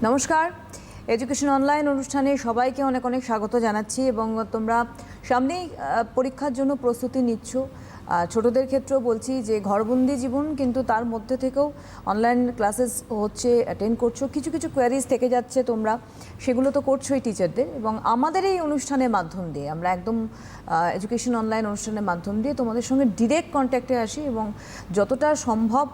নমস্কার, education online অনুষ্ঠানে সবাইকে অনেক অনেক স্বাগত জানাচ্ছি এবং তোমরা সামনেই পরীক্ষার জন্য প্রস্তুতি নিচ্ছ। ছোটদের ক্ষেত্রেও বলছি যে ঘরবন্দি জীবন, কিন্তু তার মধ্যে থেকেও অনলাইন ক্লাসেস হচ্ছে, অ্যাটেন্ড করছো, কিছু কিছু কোয়ারিজ থেকে যাচ্ছে, তোমরা সেগুলো তো করছোই টিচারদের, এবং আমাদের এই অনুষ্ঠানের মাধ্যম দিয়ে আমরা একদম এডুকেশন অনলাইন অনুষ্ঠানের মাধ্যম দিয়ে তোমাদের সঙ্গে ডিরেক্ট কন্ট্যাক্টে আসি এবং যতটা সম্ভব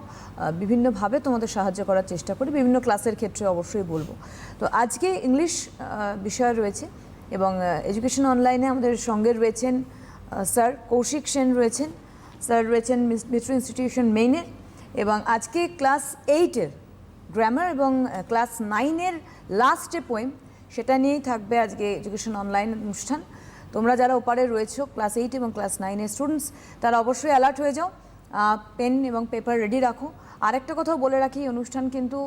বিভিন্নভাবে তোমাদের সাহায্য করার চেষ্টা করি, বিভিন্ন ক্লাসের ক্ষেত্রে অবশ্যই বলবো। তো আজকে ইংলিশ বিষয় রয়েছে এবং এডুকেশন অনলাইনে আমাদের সঙ্গে রয়েছেন স্যার কৌশিক সেন রয়েছেন, স্যার রয়েছেন মিত্র ইনস্টিটিউশন মেইনের, এবং আজকে ক্লাস 8-এর গ্রামার এবং ক্লাস 9-এর লাস্টে পোয়েম, সেটা নিয়েই থাকবে আজকে এডুকেশন অনলাইন অনুষ্ঠান। তোমরা যারা ওপারে রয়েছো ক্লাস 8 এবং ক্লাস 9-এর স্টুডেন্টস, তারা অবশ্যই অ্যালার্ট হয়ে যাও, পেন এবং পেপার রেডি রাখো। আরেকটা কথাও বলে রাখি, অনুষ্ঠান কিন্তু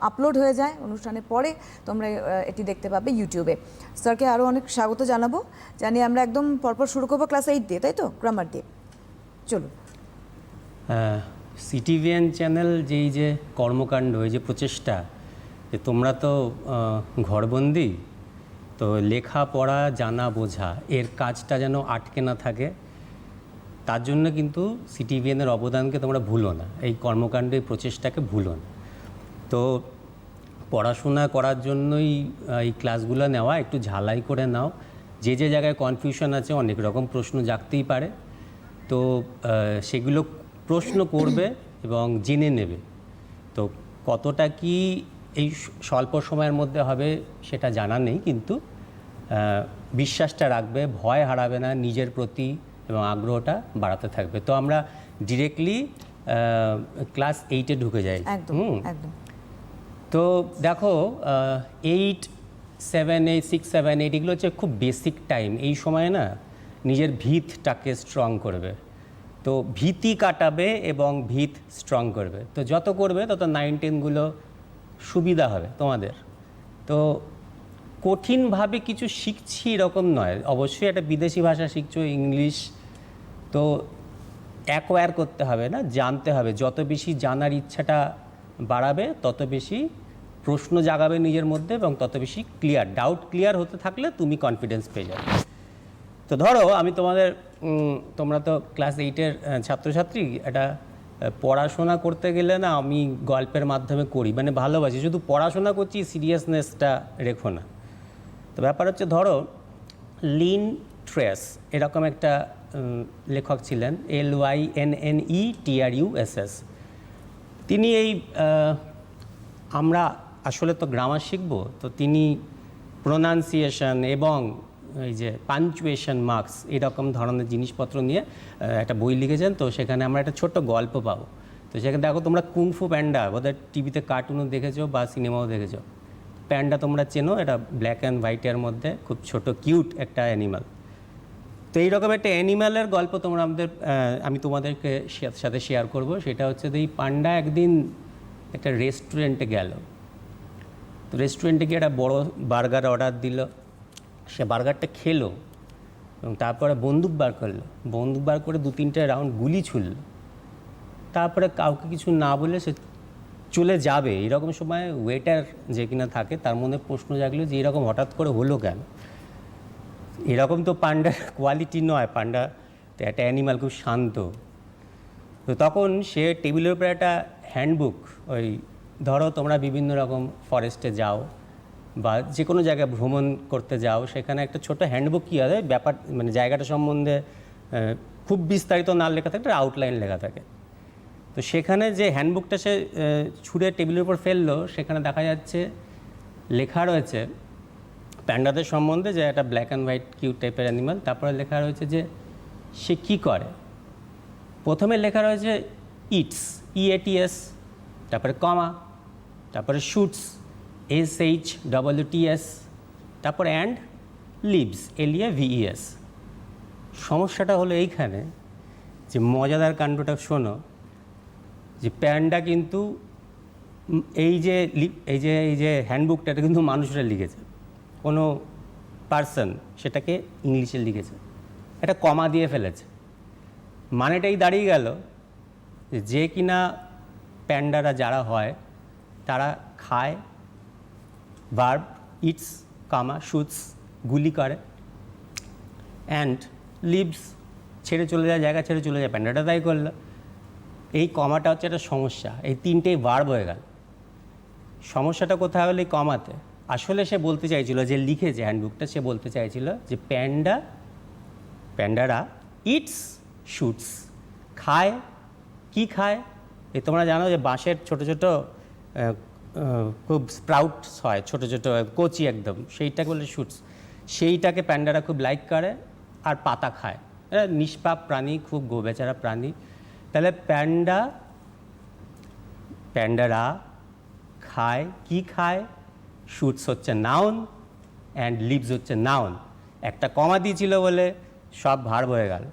আপলোড হয়ে যায়, অনুষ্ঠানের পরে তোমরা এটি দেখতে পাবে ইউটিউবে। স্যারকে আরও অনেক স্বাগত জানাবো, জানিয়ে আমরা একদম পরপর শুরু করবো ক্লাস 8 দিয়ে, তাই তো, গ্রামার দিয়ে। চলুন। সিটিভিএন চ্যানেল যে কর্মকাণ্ড, এই যে প্রচেষ্টা, যে তোমরা তো ঘরবন্দি, তো লেখাপড়া জানা বোঝা এর কাজটা যেন আটকে না থাকে, তার জন্য কিন্তু সিটিভিএনের অবদানকে তোমরা ভুলো না, এই কর্মকাণ্ডের প্রচেষ্টাকে ভুলো না। তো পড়াশোনা করার জন্যই এই ক্লাসগুলো নেওয়া, একটু ঝালাই করে নাও। যে জায়গায় কনফিউশন আছে, অনেক রকম প্রশ্ন জাগতেই পারে, তো সেগুলো প্রশ্ন করবে এবং জেনে নেবে। তো কতটা কি এই স্বল্প সময়ের মধ্যে হবে সেটা জানা নেই, কিন্তু বিশ্বাসটা রাখবে, ভয় হারাবে না নিজের প্রতি এবং আগ্রহটা বাড়াতে থাকবে। তো আমরা ডিরেক্টলি ক্লাস 8-এ ঢুকে যাই। একদম। তো দেখো, 8, 7, 8, 6, 7, 8 এগুলো হচ্ছে খুব বেসিক টাইম। এই সময় না নিজের ভিতটাকে স্ট্রং করবে, তো ভীতি কাটাবে এবং ভিত স্ট্রং করবে। তো যত করবে তত 9, 10গুলো সুবিধা হবে তোমাদের। তো কঠিনভাবে কিছু শিখছি এরকম নয়, অবশ্যই একটা বিদেশি ভাষা শিখছো, ইংলিশ, তো অ্যাকোয়ার করতে হবে না, জানতে হবে। যত বেশি জানার ইচ্ছাটা বাড়াবে তত বেশি প্রশ্ন জাগাবে নিজের মধ্যে এবং তত বেশি ডাউট ক্লিয়ার হতে থাকলে তুমি কনফিডেন্স পেয়ে যাবে। তো ধরো আমি তোমরা তো ক্লাস 8-এর ছাত্রছাত্রী, এটা পড়াশোনা করতে গেলে না আমি গল্পের মাধ্যমে করি, মানে ভালোবাসি, শুধু পড়াশোনা করছি, সিরিয়াসনেসটা রেখো না। তো ব্যাপার হচ্ছে, ধরো লিন ট্রেস এরকম একটা লেখক ছিলেন, LYNNETRUSS। তিনি আমরা আসলে তো গ্রামার শিখব, তো তিনি প্রোনাউন্সিয়েশন এবং এই যে পাঞ্চুয়েশন মার্কস এরকম ধরনের জিনিসপত্র নিয়ে একটা বই লিখেছেন। তো সেখানে আমরা একটা ছোট্ট গল্প পাবো। তো সেখানে দেখো, তোমরা কুংফু প্যান্ডা বোধহয় টিভিতে কার্টুনও দেখেছো বা সিনেমাও দেখেছো। প্যান্ডা তোমরা চেনো, এটা ব্ল্যাক অ্যান্ড হোয়াইটের মধ্যে খুব ছোট কিউট একটা অ্যানিমাল। তো এইরকম একটা অ্যানিম্যালের গল্প আমি তোমাদেরকে সাথে শেয়ার করব। সেটা হচ্ছে যে এই পান্ডা একদিন একটা রেস্টুরেন্টে গেল। তো রেস্টুরেন্টে গিয়ে একটা বড় বার্গার অর্ডার দিল, সে বার্গারটা খেলো এবং তারপরে বন্দুক বার করলো, বন্দুক বার করে 2-3টে রাউন্ড গুলি ছুড়ল। তারপরে কাউকে কিছু না বলে সে চলে যাবে। এরকম সময় ওয়েটার যে কিনা থাকে, তার মনে প্রশ্ন জাগলো যে এরকম হঠাৎ করে হলো কেন। এরকম তো পান্ডার কোয়ালিটি নয়, পান্ডা তো একটা অ্যানিমাল, খুব শান্ত। তো তখন সে টেবিলের উপরে একটা হ্যান্ডবুক, ওই ধরো তোমরা বিভিন্ন রকম ফরেস্টে যাও বা যে কোনো জায়গায় ভ্রমণ করতে যাও, সেখানে একটা ছোট হ্যান্ডবুক কী হয়, ব্যাপার মানে জায়গাটা সম্বন্ধে খুব বিস্তারিত না লেখা থাকে, একটা আউটলাইন লেখা থাকে। তো সেখানে যে হ্যান্ডবুকটা সে ছুঁড়ে টেবিলের উপর ফেললো, সেখানে দেখা যাচ্ছে লেখা রয়েছে প্যান্ডাদের সম্বন্ধে, যে একটা ব্ল্যাক অ্যান্ড হোয়াইট কিউট টাইপের অ্যানিমাল। তারপরে লেখা রয়েছে যে সে কী করে। প্রথমে লেখা রয়েছে ইটস, EATS, তারপরে কমা, তারপরে শুটস, SHOOTS, তারপরে অ্যান্ড লিভস, LEAVES। সমস্যাটা হলো এইখানে, যে মজাদার কাণ্ডটা শোনো, যে প্যান্ডা কিন্তু এই যে হ্যান্ডবুকটা, এটা কিন্তু মানুষরা লিখেছে, কোনো পার্সন সেটাকে ইংলিশে লিখেছে, একটা কমা দিয়ে ফেলেছে। মানেটাই দাঁড়িয়ে গেল যে কিনা প্যান্ডারা যারা হয় তারা খায়, ভার্ব ইটস কামা শুটস গুলি করে, অ্যান্ড লিভস ছেড়ে চলে যায়, জায়গা ছেড়ে চলে যায়, প্যান্ডাটা তাই করলো। এই কমাটা হচ্ছে একটা সমস্যা, এই তিনটেই ভার্ব হয়ে গেল। সমস্যাটা কোথায় হলো? এই কমাতে। আসলে সে বলতে চাইছিল, যে লিখেছে হ্যান্ডবুকটা, সে বলতে চাইছিল যে প্যান্ডারা ইটস শুটস খায়। কি খায়? এই তোমরা জানো যে বাঁশের ছোট ছোট খুব স্প্রাউটস হয়, ছোট ছোট কচি একদম, সেইটাকে বলে শুটস। সেইটাকে প্যান্ডারা খুব লাইক করে, আর পাতা খায়। এরা নিষ্পাপ প্রাণী, খুব গোবেচারা প্রাণী। তাহলে প্যান্ডারা খায়। কি খায়? শুটস হচ্ছে নাউন, অ্যান্ড লিভস হচ্ছে নাউন। একটা কমা দিয়েছিল বলে সব ভার্ব হয়ে গেল।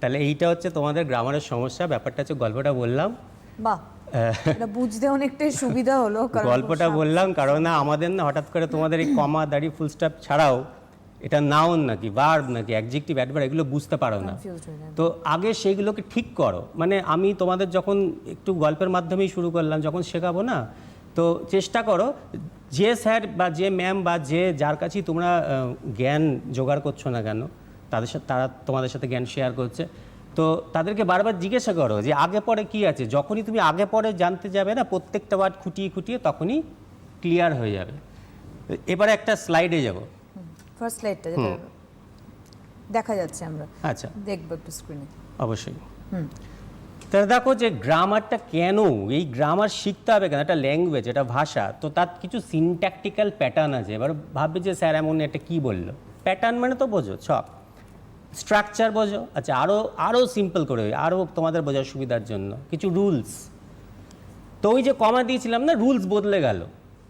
তাহলে এইটা হচ্ছে তোমাদের গ্রামারের সমস্যা। ব্যাপারটা হচ্ছে গল্পটা বললাম, বাহ, এটা বুঝতে অনেকটাই সুবিধা হলো। কারণ গল্পটা বললাম কারণ না আমাদের না হঠাৎ করে তোমাদের এই কমা দাড়ি ফুল স্টপ ছাড়াও এটা নাউন নাকি ভার্ব নাকি অ্যাডজেক্টিভ অ্যাডভার্ব এগুলো বুঝতে পারো না। confused হয়ে যায়। তো আগে সেইগুলোকে ঠিক করো। মানে আমি তোমাদের যখন একটু গল্পের মাধ্যমেই শুরু করলাম, যখন শেখাবো না, তো চেষ্টা করো যে স্যার বা যে ম্যাম বা যে যার কাছেই তোমরা জ্ঞান জোগাড় করছো না কেন, তারা তোমাদের সাথে জ্ঞান শেয়ার করছে, তো তাদেরকে বারবার জিজ্ঞাসা করো যে আগে পরে কি আছে। যখনই তুমি আগে পরে জানতে যাবে না, প্রত্যেকটা ওয়ার্ড খুঁটিয়ে খুঁটিয়ে, তখনই ক্লিয়ার হয়ে যাবে। এবারে একটা স্লাইডে যাব। ফার্স্ট স্লাইডটা যেটা দেখা যাচ্ছে, আমরা আচ্ছা, দেখবো একটু স্ক্রিনে। অবশ্যই। তাহলে দেখো যে গ্রামারটা কেন, এই গ্রামার শিখতে হবে কেন? একটা ল্যাঙ্গুয়েজ, এটা ভাষা, তো তার কিছু সিনট্যাকটিক্যাল প্যাটার্ন আছে। এবার ভাববে যে স্যার এমন একটা কী বললো। প্যাটার্ন মানে তো বোঝো, ছক, স্ট্রাকচার বোঝো। আচ্ছা, আরও সিম্পল করে, আরও তোমাদের বোঝার সুবিধার জন্য কিছু রুলস। তো ওই যে কমা দিয়েছিলাম না, রুলস বদলে গেল।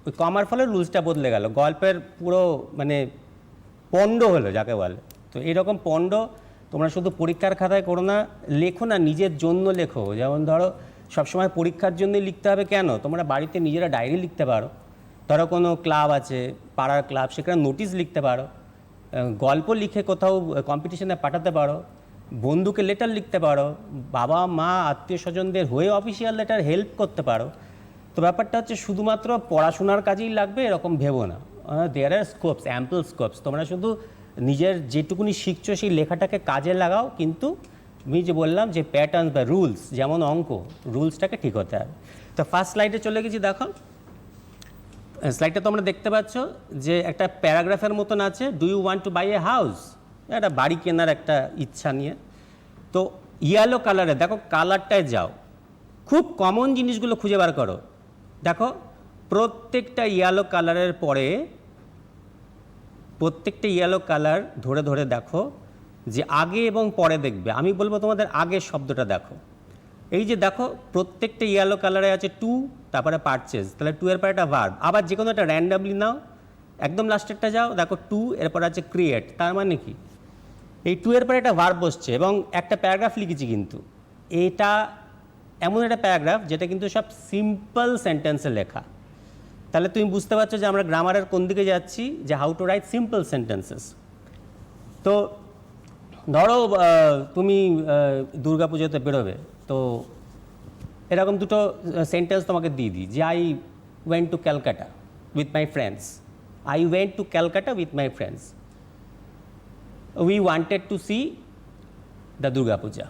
ওই কমার ফলে রুলসটা বদলে গেল, গল্পের পুরো মানে পণ্ড হলো যাকে বলে। তো এরকম পণ্ড তোমরা শুধু পরীক্ষার খাতায় করো না, লেখো না, নিজের জন্য লেখো। যেমন ধরো সবসময় পরীক্ষার জন্যই লিখতে হবে কেন? তোমরা বাড়িতে নিজেরা ডায়েরি লিখতে পারো। ধরো কোনো ক্লাব আছে, পাড়ার ক্লাব, সেখানে নোটিশ লিখতে পারো, গল্প লিখে কোথাও কম্পিটিশনে পাঠাতে পারো, বন্ধুকে লেটার লিখতে পারো, বাবা মা আত্মীয় স্বজনদের হয়ে অফিসিয়াল লেটার হেল্প করতে পারো। তো ব্যাপারটা হচ্ছে শুধুমাত্র পড়াশোনার কাজেই লাগবে এরকম ভেবো না। দেয়ার আর স্কোপস, অ্যাম্পল স্কোপস। তোমরা শুধু নিজের যেটুকুনি শিখছো সেই লেখাটাকে কাজে লাগাও, কিন্তু আমি যে বললাম যে প্যাটার্ন বা রুলস, যেমন অঙ্ক, রুলসটাকে ঠিক হতে হবে। তো ফার্স্ট স্লাইডে চলে গেছি। দেখো স্লাইডটা তোমরা দেখতে পাচ্ছ যে একটা প্যারাগ্রাফের মতন আছে, do you want to buy a house, একটা বাড়ি কেনার একটা ইচ্ছা নিয়ে। তো ইয়েলো কালারে, দেখো কালারটায় যাও, খুব কমন জিনিসগুলো খুঁজে বার করো। দেখো প্রত্যেকটা ইয়েলো কালারের পরে, প্রত্যেকটা ইয়েলো কালার ধরে ধরে দেখো যে আগে এবং পরে দেখবে। আমি বলবো তোমাদের আগের শব্দটা দেখো। এই যে দেখো প্রত্যেকটা ইয়েলো কালারে আছে টু, তারপরে পারচেজ, তাহলে টু এর পরে একটা ভার্ব। আবার যে কোনো একটা র্যান্ডামলি নাও, একদম লাস্টেরটা যাও, দেখো টু, এরপর আছে ক্রিয়েট। তার মানে কি? এই টু এর পরে একটা ভার্ব বসছে, এবং একটা প্যারাগ্রাফ লিখেছি। কিন্তু এটা এমন একটা প্যারাগ্রাফ যেটা কিন্তু সব সিম্পল সেন্টেন্সে লেখা। তাহলে তুমি বুঝতে পারছো যে আমরা গ্রামারের কোন দিকে যাচ্ছি, যে how to right simple sentences. তো ধরো তুমি দুর্গাপুজোতে বেরোবে, তো এরকম দুটো সেন্টেন্স তোমাকে দিয়ে দিই, যে I went to Calcutta with my friends. I went to Calcutta with my friends. We wanted to see the Durga Puja.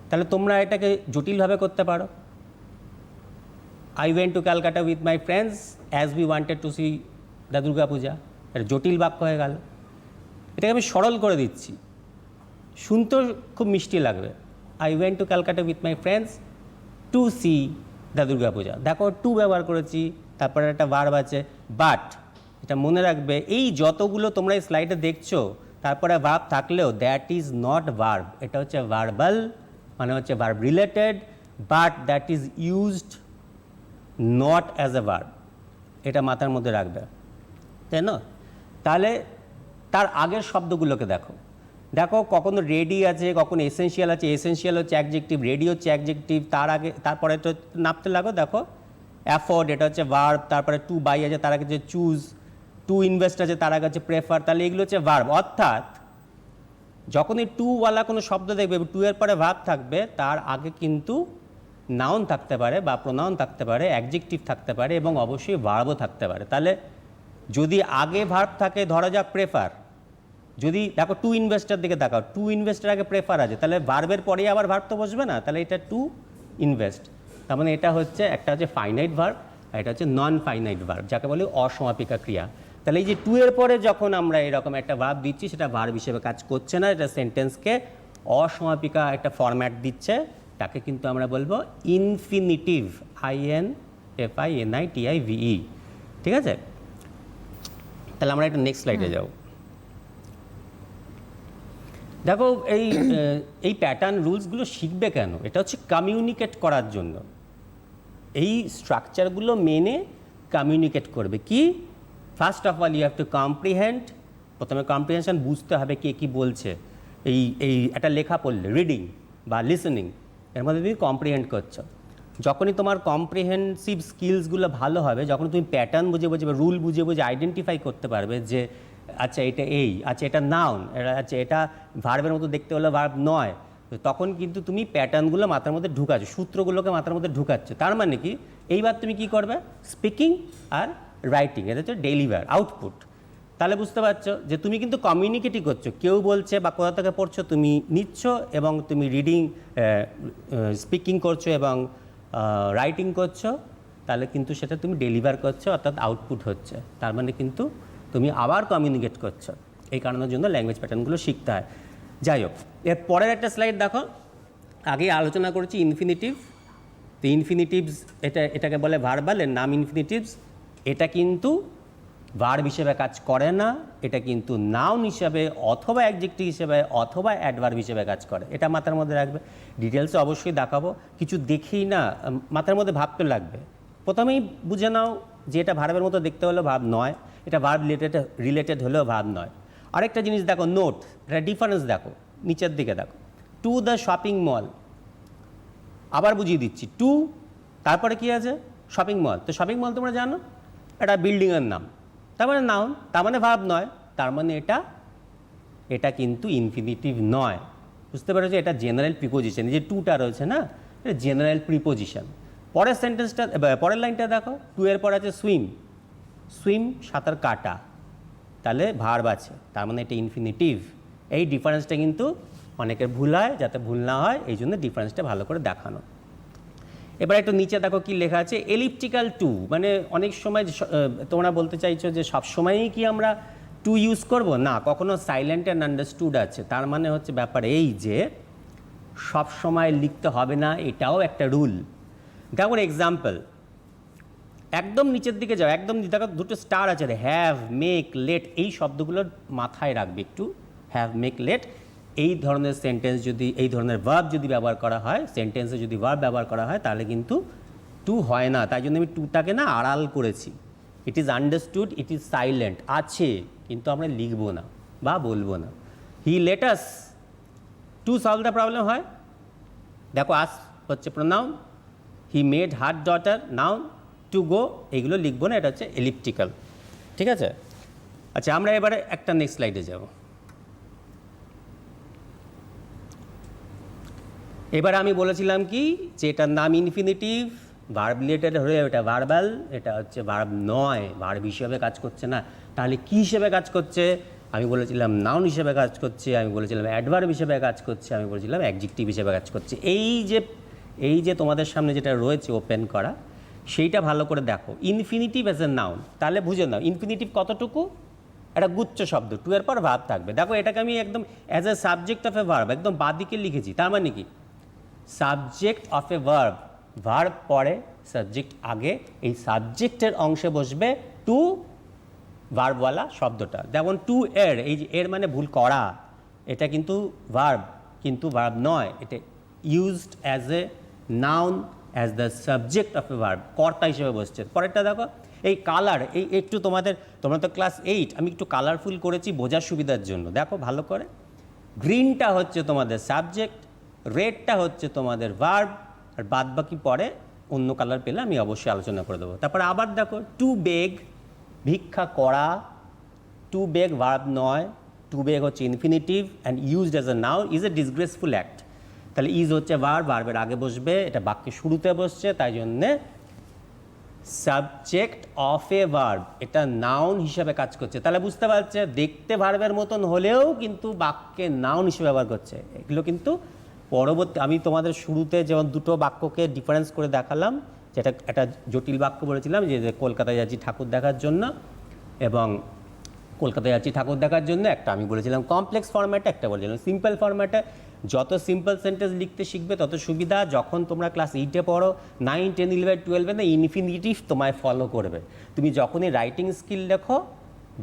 তাহলে তোমরা এটাকে জটিলভাবে করতে পারো, I went to Calcutta with my friends as we wanted to see the Durga Puja. এটা জটিল বাক্য হয়ে গেল। এটাকে আমি সরল করে দিচ্ছি, শুনতেও খুব মিষ্টি লাগবে। I went to Calcutta with my friends to see the Durga Puja. দেখো টু ব্যবহার করেছি, তারপরে একটা ভার্ব আছে বাট। এটা মনে রাখবে, এই যতগুলো তোমরা এই স্লাইডে দেখছো, তারপরে ভার্ব থাকলেও দ্যাট ইজ নট ভার্ব, এটা হচ্ছে ভার্বাল, মানে হচ্ছে verb related, but that is used not as a verb. এটা মাথার মধ্যে রাখবে, তাই না? তাহলে তার আগের শব্দগুলোকে দেখো। দেখো কখনো রেডি আছে, কখনো এসেনশিয়াল আছে। এসেনশিয়াল হচ্ছে অ্যাডজেক্টিভ, রেডি হচ্ছে অ্যাডজেক্টিভ। তার আগে তারপরে তো নাপতে লাগো। দেখো অ্যাফোর্ড, এটা হচ্ছে ভার্ব। তারপরে টু বাই আছে, তার আগে হচ্ছে চুজ। টু ইনভেস্ট আছে, তার আগে হচ্ছে প্রেফার। তাহলে এগুলো হচ্ছে ভার্ব। অর্থাৎ যখন এই টুওয়ালা কোনো শব্দ দেখবে, টু এর পরে ভার্ব থাকবে, তার আগে কিন্তু নাউন থাকতে পারে বা প্রোনাউন থাকতে পারে, অ্যাডজেক্টিভ থাকতে পারে এবং অবশ্যই ভার্বও থাকতে পারে। তাহলে যদি আগে ভার্ব থাকে, ধরা যাক প্রেফার, যদি দেখো টু ইনভেস্টার দিকে তাকাও, টু ইনভেস্টার আগে প্রেফার আছে, তাহলে ভার্বের পরেই আবার ভার্ব তো বসবে না, তাহলে এটা টু ইনভেস্ট। তার মানে এটা হচ্ছে একটা হচ্ছে ফাইনাইট ভার্ব আর এটা হচ্ছে নন ফাইনাইট ভার্ব, যাকে বলে অসমাপিকা ক্রিয়া। তাহলে এই যে টু এর পরে যখন আমরা এরকম একটা ভার্ব দিচ্ছি, সেটা ভার্ব হিসেবে কাজ করছে না, এটা সেন্টেন্সকে অসমাপিকা একটা ফরম্যাট দিচ্ছে, তাকে কিন্তু আমরা বলবো ইনফিনিটিভ, INFINITIVE। ঠিক আছে, তাহলে আমরা একটা নেক্সট স্লাইডে যাব। দেখো এই প্যাটার্ন রুলসগুলো শিখবে কেন? এটা হচ্ছে কমিউনিকেট করার জন্য। এই স্ট্রাকচারগুলো মেনে কমিউনিকেট করবে। কি? First of all you have to comprehend, প্রথমে কম্প্রিহেনশন, বুঝতে হবে কে কী বলছে। এই একটা লেখা পড়লে, রিডিং বা লিসেনিং, এর মধ্যে তুমি কম্প্রিহেন্ড করছো। যখনই তোমার কম্প্রিহেনসিভ স্কিলসগুলো ভালো হবে, যখন তুমি প্যাটার্ন বুঝে বুঝে বা রুল বুঝে বুঝে আইডেন্টিফাই করতে পারবে যে আচ্ছা এটা এই, আচ্ছা এটা নাউন, আচ্ছা এটা ভার্বের মতো দেখতে হলে ভার্ব নয়, তখন কিন্তু তুমি প্যাটার্নগুলো মাথার মধ্যে ঢুকাচ্ছ, সূত্রগুলোকে মাথার মধ্যে ঢুকাচ্ছ। তার মানে কি, এইবার তুমি কি করবে? স্পিকিং আর রাইটিং, এটা হচ্ছে ডেলিভার, আউটপুট। তাহলে বুঝতে পারছো যে তুমি কিন্তু কমিউনিকেটই করছো, কেউ বলছে বা কোথা থেকে পড়ছো তুমি নিচ্ছ, এবং তুমি রিডিং, স্পিকিং করছো এবং রাইটিং করছো, তাহলে কিন্তু সেটা তুমি ডেলিভার করছো, অর্থাৎ আউটপুট হচ্ছে। তার মানে কিন্তু তুমি আবার কমিউনিকেট করছো। এই কারণের জন্য ল্যাঙ্গুয়েজ প্যাটার্নগুলো শিখতে হয়। যাই হোক, এর পরের একটা স্লাইড দেখো। আগে আলোচনা করেছি ইনফিনিটিভ। তো ইনফিনিটিভস এটাকে বলে ভার্বাল, এর নাম ইনফিনিটিভস। এটা কিন্তু ভার্ব হিসেবে কাজ করে না, এটা কিন্তু নাউন হিসেবে অথবা অ্যাডজেক্টিভ হিসেবে অথবা অ্যাডভার্ব হিসেবে কাজ করে। এটা মাথার মধ্যে রাখবে। ডিটেলসে অবশ্যই দেখাবো, কিছু দেখেই না মাথার মধ্যে ভাবতে লাগবে। প্রথমেই বুঝে নাও যে এটা ভার্বের মতো দেখতে হলেও ভার্ব নয়, এটা ভার্ব রিলেটেড হলেও ভার্ব নয়। আরেকটা জিনিস দেখো, নোট, এটা ডিফারেন্স দেখো, নিচের দিকে দেখো। টু দ্য শপিং মল, আবার বুঝিয়ে দিচ্ছি, টু তারপরে কি আছে? Shopping mall. তো শপিং মল তোমরা জানো এটা বিল্ডিংয়ের নাম, তার মানে নাউন, তার মানে ভার্ব নয়, তার মানে এটা কিন্তু ইনফিনিটিভ নয়। বুঝতে পেরেছো? এটা জেনারেল প্রিপোজিশন। এই যে টুটা রয়েছে না, এটা জেনারেল প্রিপোজিশন। পরের সেন্টেন্সটা, পরের লাইনটা দেখো, টু এর পর আছে সুইম, সুইম সাঁতার কাটা, তাহলে ভার্ব আছে, তার মানে এটা ইনফিনিটিভ। এই ডিফারেন্সটা কিন্তু অনেকের ভুল হয়, যাতে ভুল না হয় এই জন্য ডিফারেন্সটা ভালো করে দেখানো। এবার একটু নিচে দেখো কি লেখা আছে, এলিপ্টিক্যাল টু, মানে অনেক সময় তোমরা বলতে চাইছো যে সব সময়ই কি আমরা টু ইউজ করব? না, কখনো সাইলেন্ট অ্যান্ড আন্ডারস্টুড আছে। তার মানে হচ্ছে ব্যাপার এই যে সব সময় লিখতে হবে না, এটাও একটা রুল। দেখো এক্সাম্পল, একদম নিচের দিকে যাও, একদম দেখো দুটো স্টার আছে, হ্যাভ, মেক, লেট, এই শব্দগুলোর মাথায় রাখবে একটু। হ্যাভ, মেক, লেট, এই ধরনের সেন্টেন্স যদি, এই ধরনের ভার্ব যদি ব্যবহার করা হয়, সেন্টেন্সে যদি ভার্ব ব্যবহার করা হয়, তাহলে কিন্তু টু হয় না। তাই জন্য আমি টুটাকে না আড়াল করেছি। It is understood, it is silent, আছে, কিন্তু আমরা লিখবো না বা বলবো না। He let us to solve the problem হয়। দেখো আস হচ্ছে pronoun, he made her daughter noun, to go এইগুলো লিখবো না, এটা হচ্ছে এলিপ্টিক্যাল। ঠিক আছে, আচ্ছা আমরা এবারে একটা নেক্সট স্লাইডে যাব। এবার আমি বলেছিলাম কি যে এটার নাম ইনফিনিটিভ, ভার্ব রিলেটেড হলে এটা ভার্বাল, এটা হচ্ছে ভার্ব নয়, ভার্ব হিসেবে কাজ করছে না। তাহলে কী হিসেবে কাজ করছে? আমি বলেছিলাম নাউন হিসেবে কাজ করছে, আমি বলেছিলাম অ্যাডভার্ব হিসেবে কাজ করছে, আমি বলেছিলাম অ্যাডজেক্টিভ হিসেবে কাজ করছে। এই যে তোমাদের সামনে যেটা রয়েছে ওপেন করা, সেইটা ভালো করে দেখো। ইনফিনিটিভ অ্যাজ এ নাউন, তাহলে বুঝে নাও ইনফিনিটিভ কতটুকু, একটা গুচ্ছ শব্দ, টু এর পর ভার্ব থাকবে। দেখো এটাকে আমি একদম as a subject of a verb একদম বাদিকে লিখেছি। তার মানে কি, subject of a verb, verb পরে সাবজেক্ট আগে, এই সাবজেক্টের অংশে বসবে টু ভার্বওয়ালা শব্দটা। যেমন টু এর, এই যে এর মানে ভুল করা, এটা কিন্তু ভার্ব, কিন্তু ভার্ব নয়, এটা used as a noun, as the subject of a verb, কর্তা হিসেবে বসছে। পরেরটা দেখো, এই কালার, এই একটু তোমরা তো ক্লাস 8, আমি একটু কালারফুল করেছি বোঝার সুবিধার জন্য। দেখো ভালো করে, গ্রিনটা হচ্ছে তোমাদের সাবজেক্ট, রেডটা হচ্ছে তোমাদের ভার্ব, আর বাদ বাকি পরে অন্য কালার পেলে আমি অবশ্যই আলোচনা করে দেবো। তারপরে আবার দেখো, টু বেগ, ভিক্ষা করা, টু বেগ ভার্ব নয়, টু বেগ হচ্ছে infinitive and used as a noun, is a disgraceful act. তাহলে ইজ হচ্ছে ভার্ব, ভার্বের আগে বসবে, এটা বাক্যের শুরুতে বসছে, তাই জন্যে সাবজেক্ট অফ এ ভার্ব, এটা নাউন হিসাবে কাজ করছে। তাহলে বুঝতে পারছে দেখতে ভার্বের মতন হলেও কিন্তু বাক্যে নাউন হিসেবে ব্যবহার করছে। এগুলো কিন্তু পরবর্তী, আমি তোমাদের শুরুতে যেমন দুটো বাক্যকে ডিফারেন্স করে দেখালাম, যেটা একটা জটিল বাক্য বলেছিলাম যে কলকাতায় যাচ্ছি ঠাকুর দেখার জন্য, এবং কলকাতায় যাচ্ছি ঠাকুর দেখার জন্য একটা আমি বলেছিলাম কমপ্লেক্স ফরম্যাটে, একটা বলেছিলাম সিম্পল ফরম্যাটে। যত সিম্পল সেন্টেন্স লিখতে শিখবে তত সুবিধা। যখন তোমরা ক্লাস 8-এ পড়ো, 9, 10, 11, 12-এ না ইনফিনিটিভ তোমায় ফলো করবে। তুমি যখনই রাইটিং স্কিল লেখো,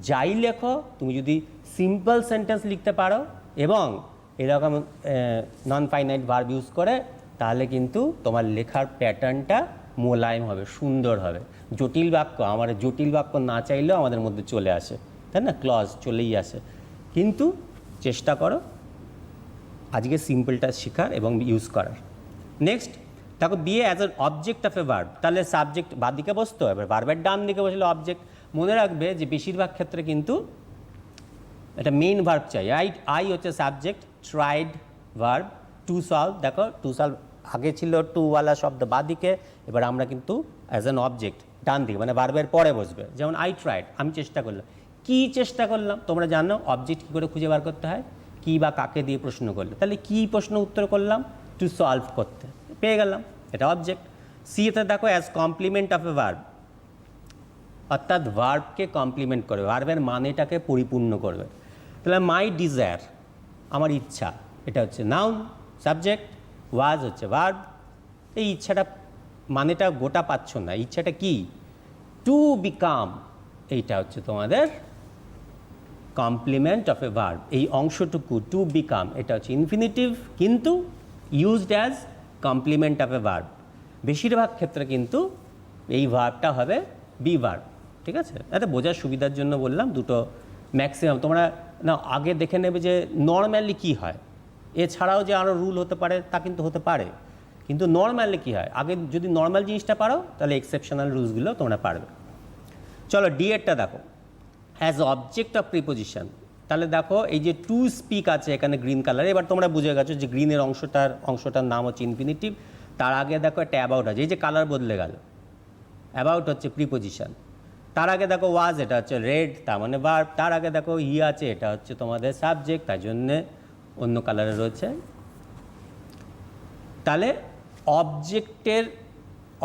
যাই লেখো, তুমি যদি সিম্পল সেন্টেন্স লিখতে পারো এবং এরকম নন ফাইনাইট ভার্ব ইউজ করে, তাহলে কিন্তু তোমার লেখার প্যাটার্নটা মোলায়েম হবে, সুন্দর হবে। জটিল বাক্য, আমার জটিল বাক্য না চাইলেও আমাদের মধ্যে চলে আসে, তাই না, ক্লজ চলেই আসে। কিন্তু চেষ্টা করো আজকে সিম্পলটা শেখার এবং ইউজ করার। নেক্সট দেখো, বিয়ে as an object of a verb, তাহলে সাবজেক্ট বাঁ দিকে বসতো, এবার ভার্বের ডান দিকে বসলে অবজেক্ট। মনে রাখবে যে বেশিরভাগ ক্ষেত্রে কিন্তু এটা মেইন ভার্ব চাই। আই হচ্ছে subject, tried verb, to solve, দেখো টু সলভ আগে ছিল টুওয়ালা শব্দ বাঁ দিকে, এবার আমরা কিন্তু অ্যাজ অ্যান অবজেক্ট ডান দিকে, মানে ভার্বের পরে বসবে। যেমন আই ট্রাইড, আমি চেষ্টা করলাম। কী চেষ্টা করলাম? তোমরা জানো অবজেক্ট কী করে খুঁজে বার করতে হয়, কী বা কাকে দিয়ে প্রশ্ন করলে। তাহলে কী প্রশ্ন উত্তর করলাম? টু সলভ করতে, পেয়ে গেলাম, এটা অবজেক্ট। সিতে দেখো as complement of a verb, অর্থাৎ ভার্বকে কমপ্লিমেন্ট করবে, ভার্বের মানেটাকে পরিপূর্ণ করবে। তাহলে মাই ডিজায়ার, আমার ইচ্ছা, এটা হচ্ছে নাউন, সাবজেক্ট, ওয়াজ হচ্ছে ভার্ব। এই ইচ্ছাটা মানেটা গোটা পাচ্ছ না, ইচ্ছাটা কি? টু বিকাম, এইটা হচ্ছে তোমাদের কমপ্লিমেন্ট অফ এ ভার্ব। এই অংশটুকু টু বিকাম, এটা হচ্ছে ইনফিনিটিভ, কিন্তু used as complement of a verb. বেশিরভাগ ক্ষেত্রে কিন্তু এই ভার্বটা হবে বি ভার্ব, ঠিক আছে? এতে বোঝার সুবিধার জন্য বললাম দুটো ম্যাক্সিমাম। তোমরা না আগে দেখে নেবে যে নর্ম্যালি কী হয়, এছাড়াও যে আরও রুল হতে পারে তা কিন্তু হতে পারে, কিন্তু নর্ম্যালি কী হয়, আগে যদি নর্মাল জিনিসটা পারো তাহলে এক্সেপশনাল রুলসগুলো তোমরা পারবে। চলো ডি এরটা দেখো, অ্যাজ অবজেক্ট অফ প্রিপোজিশন। তাহলে দেখো এই যে টু স্পিক আছে এখানে গ্রিন কালারে, এবার তোমরা বুঝে গেছো যে গ্রিনের অংশটার নাম হচ্ছে ইনফিনিটিভ। তার আগে দেখো একটা অ্যাবাউট আছে, এই যে কালার বদলে গেল, অ্যাবাউট হচ্ছে প্রিপোজিশন। তার আগে দেখো ওয়াজ, এটা হচ্ছে রেড, তার মানে ভার্ব। তার আগে দেখো হি আছে, এটা হচ্ছে তোমাদের সাবজেক্ট, তাই জন্যে অন্য কালারে রয়েছে। তাহলে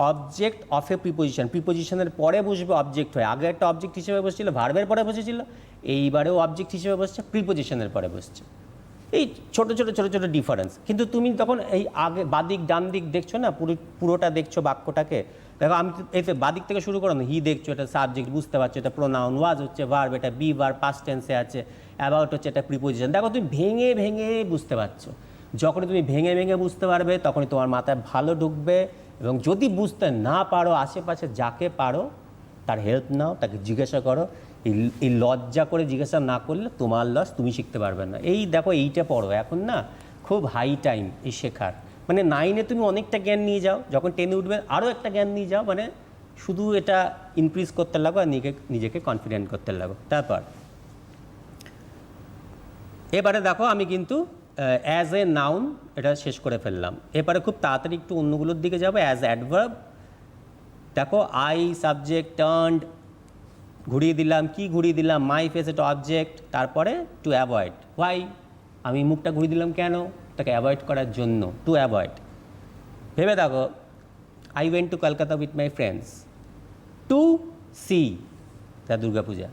অবজেক্ট অফ এ প্রিপোজিশন, প্রিপোজিশনের পরে বসবে অবজেক্ট হয়ে। আগে একটা অবজেক্ট হিসেবে বসছিল, ভার্বের পরে বসেছিল, এইবারেও অবজেক্ট হিসেবে বসছে, প্রিপোজিশনের পরে বসছে। এই ছোট ছোট ছোট ছোট ডিফারেন্স। কিন্তু তুমি তখন এই আগে বাদিক ডান দিক দেখছো না, পুরোটা দেখছো বাক্যটাকে। দেখো আমি এতে বাদিক থেকে শুরু করো না, হি দেখছো, এটা সাবজেক্ট, বুঝতে পারছো এটা প্রোনাউন, ওয়াজ হচ্ছে ভার্ব, এটা বি ভার্ব পাস্ট টেন্সে আছে, অ্যাবাউট হচ্ছে এটা প্রিপোজিশন। দেখো তুমি ভেঙে ভেঙে বুঝতে পারছো। যখনই তুমি ভেঙে ভেঙে বুঝতে পারবে তখনই তোমার মাথায় ভালো ঢুকবে। এবং যদি বুঝতে না পারো, আশেপাশে যাকে পারো তার হেল্প নাও, তাকে জিজ্ঞাসা করো। এই লজ্জা করে জিজ্ঞাসা না করলে তোমার লস, তুমি শিখতে পারবে না। এই দেখো এইটা পড়ো এখন না, খুব হাই টাইম এই শেখার। মানে 9-এ তুমি অনেকটা জ্ঞান নিয়ে যাও, যখন 10-এ উঠবে আরও একটা জ্ঞান নিয়ে যাও, মানে শুধু এটা ইনক্রিজ করতে লাগো আর নিজেকে কনফিডেন্ট করতে লাগো। তারপর এবারে দেখো আমি কিন্তু অ্যাজ এ নাউন এটা শেষ করে ফেললাম। এবারে খুব তাড়াতাড়ি একটু অন্যগুলোর দিকে যাবো। অ্যাজ অ্যাডভার্ব, দেখো আই সাবজেক্ট, টার্নড, ঘুরিয়ে দিলাম, কি ঘুরিয়ে দিলাম, মাই ফেস, এটা অবজেক্ট। তারপরে টু অ্যাভয়েড, হোয়াই, আমি মুখটা ঘুরিয়ে দিলাম কেন, তাকে অ্যাভয়েড করার জন্য, টু অ্যাভয়েড। ভেবে দেখো, I went to Kolkata with my friends to see the Durga Puja.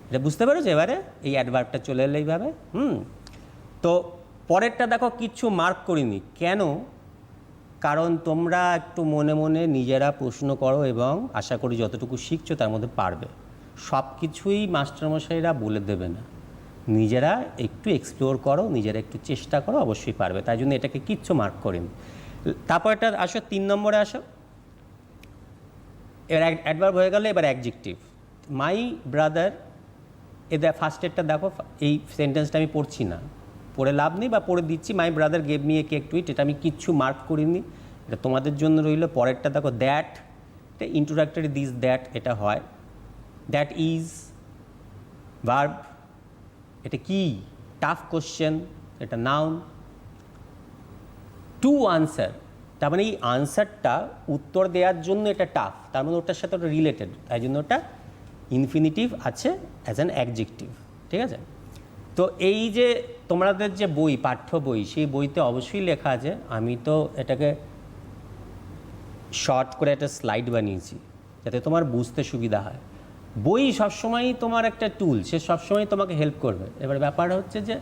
এটা বুঝতে পেরেছো? এবারে এই অ্যাডভার্বটা চলে এলো এইভাবে। তো পরেরটা দেখো কিচ্ছু মার্ক করিনি, কেন? কারণ তোমরা একটু মনে মনে নিজেরা প্রশ্ন করো এবং আশা করি যতটুকু শিখছো তার মধ্যে পারবে। সব কিছুই মাস্টারমশাইরা বলে দেবে না, নিজেরা একটু এক্সপ্লোর করো, নিজেরা একটু চেষ্টা করো, অবশ্যই পারবে। তাই জন্য এটাকে কিচ্ছু মার্ক করিনি। তারপর এটা আসো 3 নম্বরে আসো। এবার অ্যাডভার্ব হয়ে গেল, এবার অ্যাডজেক্টিভ। মাই ব্রাদার, এদের ফার্স্টেরটা দেখো, এই সেন্টেন্সটা আমি পড়ছি না, পড়ে লাভ নেই, বা পড়ে দিচ্ছি। My brother gave me a cake to eat, এটা আমি কিচ্ছু মার্ক করিনি, এটা তোমাদের জন্য রইল। পরেরটা দেখো দ্যাট, এটা ইন্ট্রোডাক্টরি দিস দ্যাট, এটা হয়। দ্যাট ইজ ভার্ব, এটা কি? টাফ কোশ্চেন, এটা নাউন। টু আনসার, তার মানে এই আনসারটা উত্তর দেওয়ার জন্য এটা টাফ, তার মানে ওটার সাথে ওটা রিলেটেড, তাই জন্য ওটা ইনফিনিটিভ আছে অ্যাজ অ্যান অ্যাডজেক্টিভ। ঠিক আছে? তো এই যে তোমাদের যে বই, পাঠ্য বই, সেই বইতে অবশ্যই লেখা আছে, আমি তো এটাকে শর্ট করে একটা স্লাইড বানিয়েছি যাতে তোমার বুঝতে সুবিধা হয়। বই সবসময়ই তোমার একটা টুল, সে সবসময় তোমাকে হেল্প করবে। এবার ব্যাপার হচ্ছে যে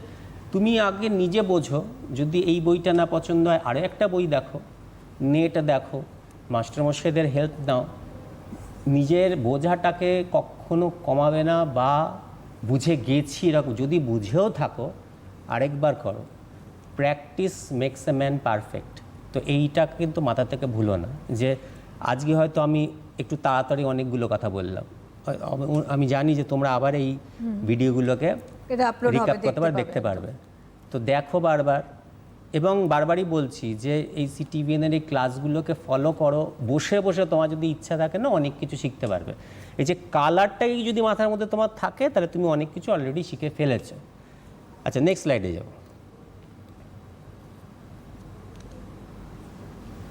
তুমি আগে নিজে বোঝো, যদি এই বইটা না পছন্দ হয় আরও একটা বই দেখো, নেট দেখো, মাস্টারমশাইদের হেল্প নাও। নিজের বোঝাটাকে কখনো কমাবে না, বা বুঝে গেছি এরকম যদি বুঝেও থাকো আরেকবার করো। Practice makes a man perfect. তো এইটা কিন্তু মাথা থেকে ভুলো না যে আজকে হয়তো আমি একটু তাড়াতাড়ি অনেকগুলো কথা বললাম, আমি জানি যে তোমরা আবার এই ভিডিওগুলোকে এটা আপলোড হবে, রিক্যাপ করতে পারবে, দেখতে পারবে। তো দেখো বারবার, এবং বারবারই বলছি যে এই সিটিভিএনের এই ক্লাসগুলোকে ফলো করো। বসে বসে তোমার যদি ইচ্ছা থাকে না, অনেক কিছু শিখতে পারবে। এই যে কালারটাই যদি মাথার মধ্যে তোমার থাকে, তাহলে তুমি অনেক কিছু অলরেডি শিখে ফেলেছো। আচ্ছা, নেক্সট স্লাইডে যাও।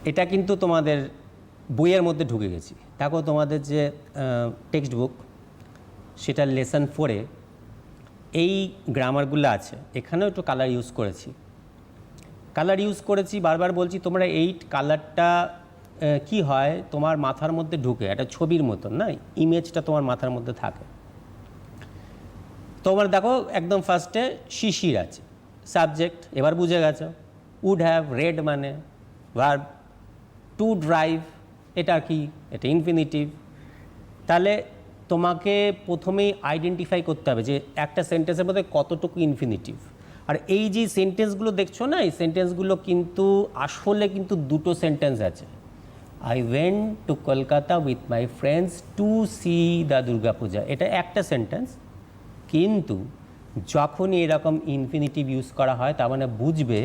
এটা কিন্তু তোমাদের বইয়ের মধ্যে ঢুকে গেছি। দেখো তোমাদের যে টেক্সট বুক, সেটার লেসন 4-এ এই গ্রামারগুলো আছে, এখানেও একটু কালার ইউজ করেছি। বারবার বলছি, তোমরা এই কালারটা কি হয় তোমার মাথার মধ্যে ঢুকে, একটা ছবির মতন না, ইমেজটা তোমার মাথার মধ্যে থাকে। তোমার দেখো একদম ফার্স্টে শিশির আছে, সাবজেক্ট, এবার বুঝে গেছো। উড হ্যাভ, রেড মানে ভার্ব, টু ড্রাইভ এটা কি, এটা ইনফিনিটিভ। তাহলে তোমাকে প্রথমেই আইডেন্টিফাই করতে হবে যে একটা সেন্টেন্সের মধ্যে কতটুকু ইনফিনিটিভ। আর এই যে সেন্টেন্সগুলো দেখছো না, এই সেন্টেন্সগুলো কিন্তু আসলে কিন্তু দুটো সেন্টেন্স আছে। I went to Kolkata with my friends to see the Durga Puja, এটা একটা সেন্টেন্স। কিন্তু যখনই এরকম ইনফিনিটিভ ইউজ করা হয়, তার মানে বুঝবে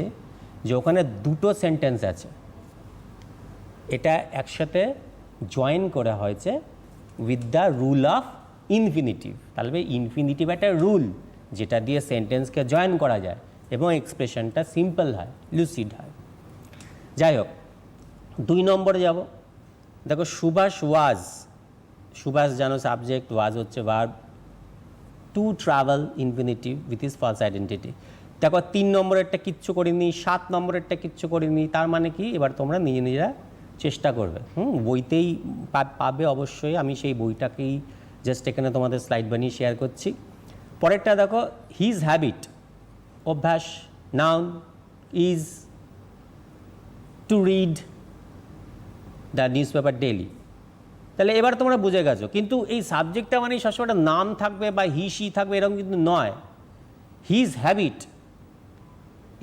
যে ওখানে দুটো সেন্টেন্স আছে, এটা একসাথে জয়েন করা হয়েছে with the rule of infinitive. তাহলে ইনফিনিটিভ একটা রুল যেটা দিয়ে সেন্টেন্সকে জয়েন করা যায় এবং এক্সপ্রেশনটা সিম্পল হয়, লুসিড হয়। যাই হোক, 2 নম্বরে যাব। দেখো সুভাষ ওয়াজ, সুভাষ জানো সাবজেক্ট, ওয়াজ হচ্ছে verb, to travel infinitive with is false identity. দেখো 3 নম্বরেরটা কিচ্ছু করিনি, 7 নম্বরেরটা কিচ্ছু করিনি। তার মানে কি, এবার তোমরা নিজেরা চেষ্টা করবে। বইতেই পাবে অবশ্যই, আমি সেই বইটাকেই জাস্ট এখানে তোমাদের স্লাইড বানিয়ে শেয়ার করছি। পরেরটা দেখো, হিজ হ্যাবিট, অভ্যাস, noun, is to read the news paper daily. তাহলে এবার তোমরা বুঝে গেছো। কিন্তু এই সাবজেক্টটা মানে সবসময় একটা নাম থাকবে বা হি সি থাকবে এরকম কিন্তু নয়। হিজ হ্যাবিট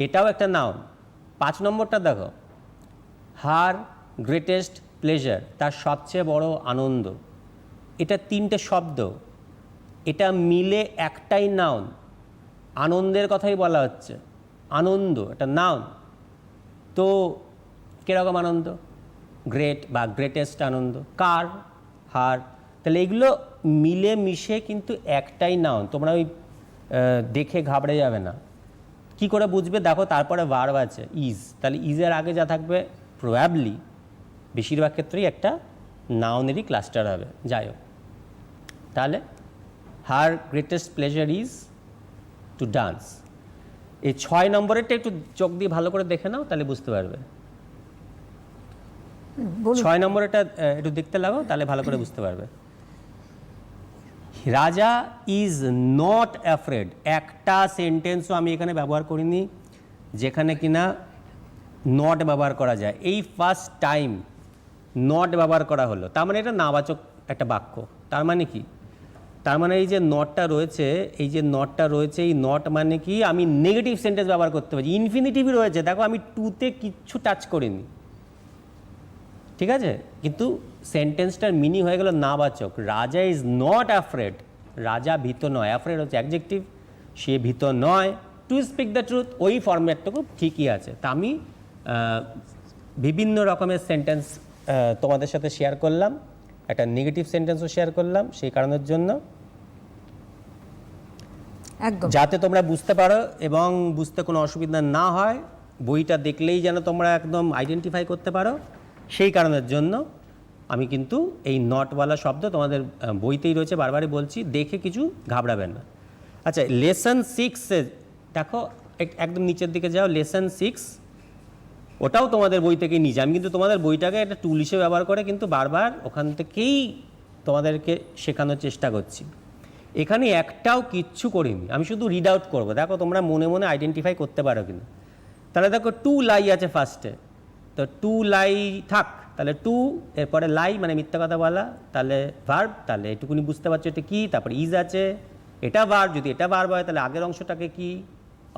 এটাও একটা নাউন। 5 নম্বরটা দেখো, হার গ্রেটেস্ট প্লেজার, তার সবচেয়ে বড় আনন্দ। এটা 3টে শব্দ, এটা মিলে একটাই নাউন, আনন্দের কথাই বলা হচ্ছে। আনন্দ এটা নাউন। তো কীরকম আনন্দ? গ্রেট বা গ্রেটেস্ট আনন্দ। কার? হার। তাহলে এগুলো মিলে মিশে কিন্তু একটাই নাউন, তোমরা ওই দেখে ঘাবড়ে যাবে না। কি করে বুঝবে? দেখো তারপরে ভার্ব আছে ইজ, তাহলে ইজের আগে যা থাকবে প্রবাবলি বেশিরভাগ ক্ষেত্রেই একটা নাউনেরই ক্লাস্টার হবে। যাই হোক, তাহলে her greatest pleasure is to dance. এই 6 নম্বরেরটা একটু চোখ দিয়ে ভালো করে দেখে নাও, তাহলে বুঝতে পারবে। 6 নম্বরেরটা একটু দেখতে লাগো, তাহলে ভালো করে বুঝতে পারবে। রাজা ইজ নট অ্যাফ্রেড, একটা সেন্টেন্সও আমি এখানে ব্যবহার করিনি যেখানে কিনা নট ব্যবহার করা যায়। এই ফার্স্ট টাইম নট ব্যবহার করা হলো, তার মানে এটা নাবাচক একটা বাক্য। তার মানে কি? তার মানে এই যে নটটা রয়েছে, এই যে নটটা রয়েছে, এই নট মানে কি আমি নেগেটিভ সেন্টেন্স ব্যবহার করতে পারি। ইনফিনিটিভই রয়েছে, দেখো আমি টুতে কিচ্ছু টাচ করিনি, ঠিক আছে, কিন্তু সেন্টেন্সটার মিনিং হয়ে গেল নাবাচক। রাজা ইজ নট অ্যাফ্রেড, রাজা ভীত নয়। অ্যাফ্রেড হচ্ছে অ্যাডজেক্টিভ, সে ভীত নয়। টু স্পিক দ্য ট্রুথ, ওই ফর্ম্যাটটুকু ঠিকই আছে। তা আমি বিভিন্ন রকমের সেন্টেন্স তোমাদের সাথে শেয়ার করলাম, একটা নেগেটিভ সেন্টেন্সও শেয়ার করলাম সেই কারণের জন্য, একদম, যাতে তোমরা বুঝতে পারো এবং বুঝতে কোনো অসুবিধা না হয়। বইটা দেখলেই যেন তোমরা একদম আইডেন্টিফাই করতে পারো, সেই কারণের জন্য আমি কিন্তু এই নটওয়ালা শব্দ তোমাদের বইতেই রয়েছে, বারবারই বলছি, দেখে কিছু ঘাবড়াবেন না। আচ্ছা, লেসন 6 দেখো, একদম নিচের দিকে যাও, লেসন 6, ওটাও তোমাদের বই থেকেই নিয়েছি। আমি কিন্তু তোমাদের বইটাকে একটা টুল হিসেবে ব্যবহার করে কিন্তু বারবার ওখান থেকেই তোমাদেরকে শেখানোর চেষ্টা করছি। এখানে একটাও কিচ্ছু করিনি, আমি শুধু রিড আউট করবো, দেখো তোমরা মনে মনে আইডেন্টিফাই করতে পারো কিনা। তাহলে দেখো টু লাই আছে ফার্স্টে, তো টু লাই থাক, তাহলে টু এরপরে লাই মানে মিথ্যা কথা বলা, তাহলে ভার্ব, তাহলে এটুকুনি বুঝতে পারছো এটা কি। তারপরে ইজ আছে, এটা ভার্ব, যদি এটা ভার্ব হয় তাহলে আগের অংশটাকে কি,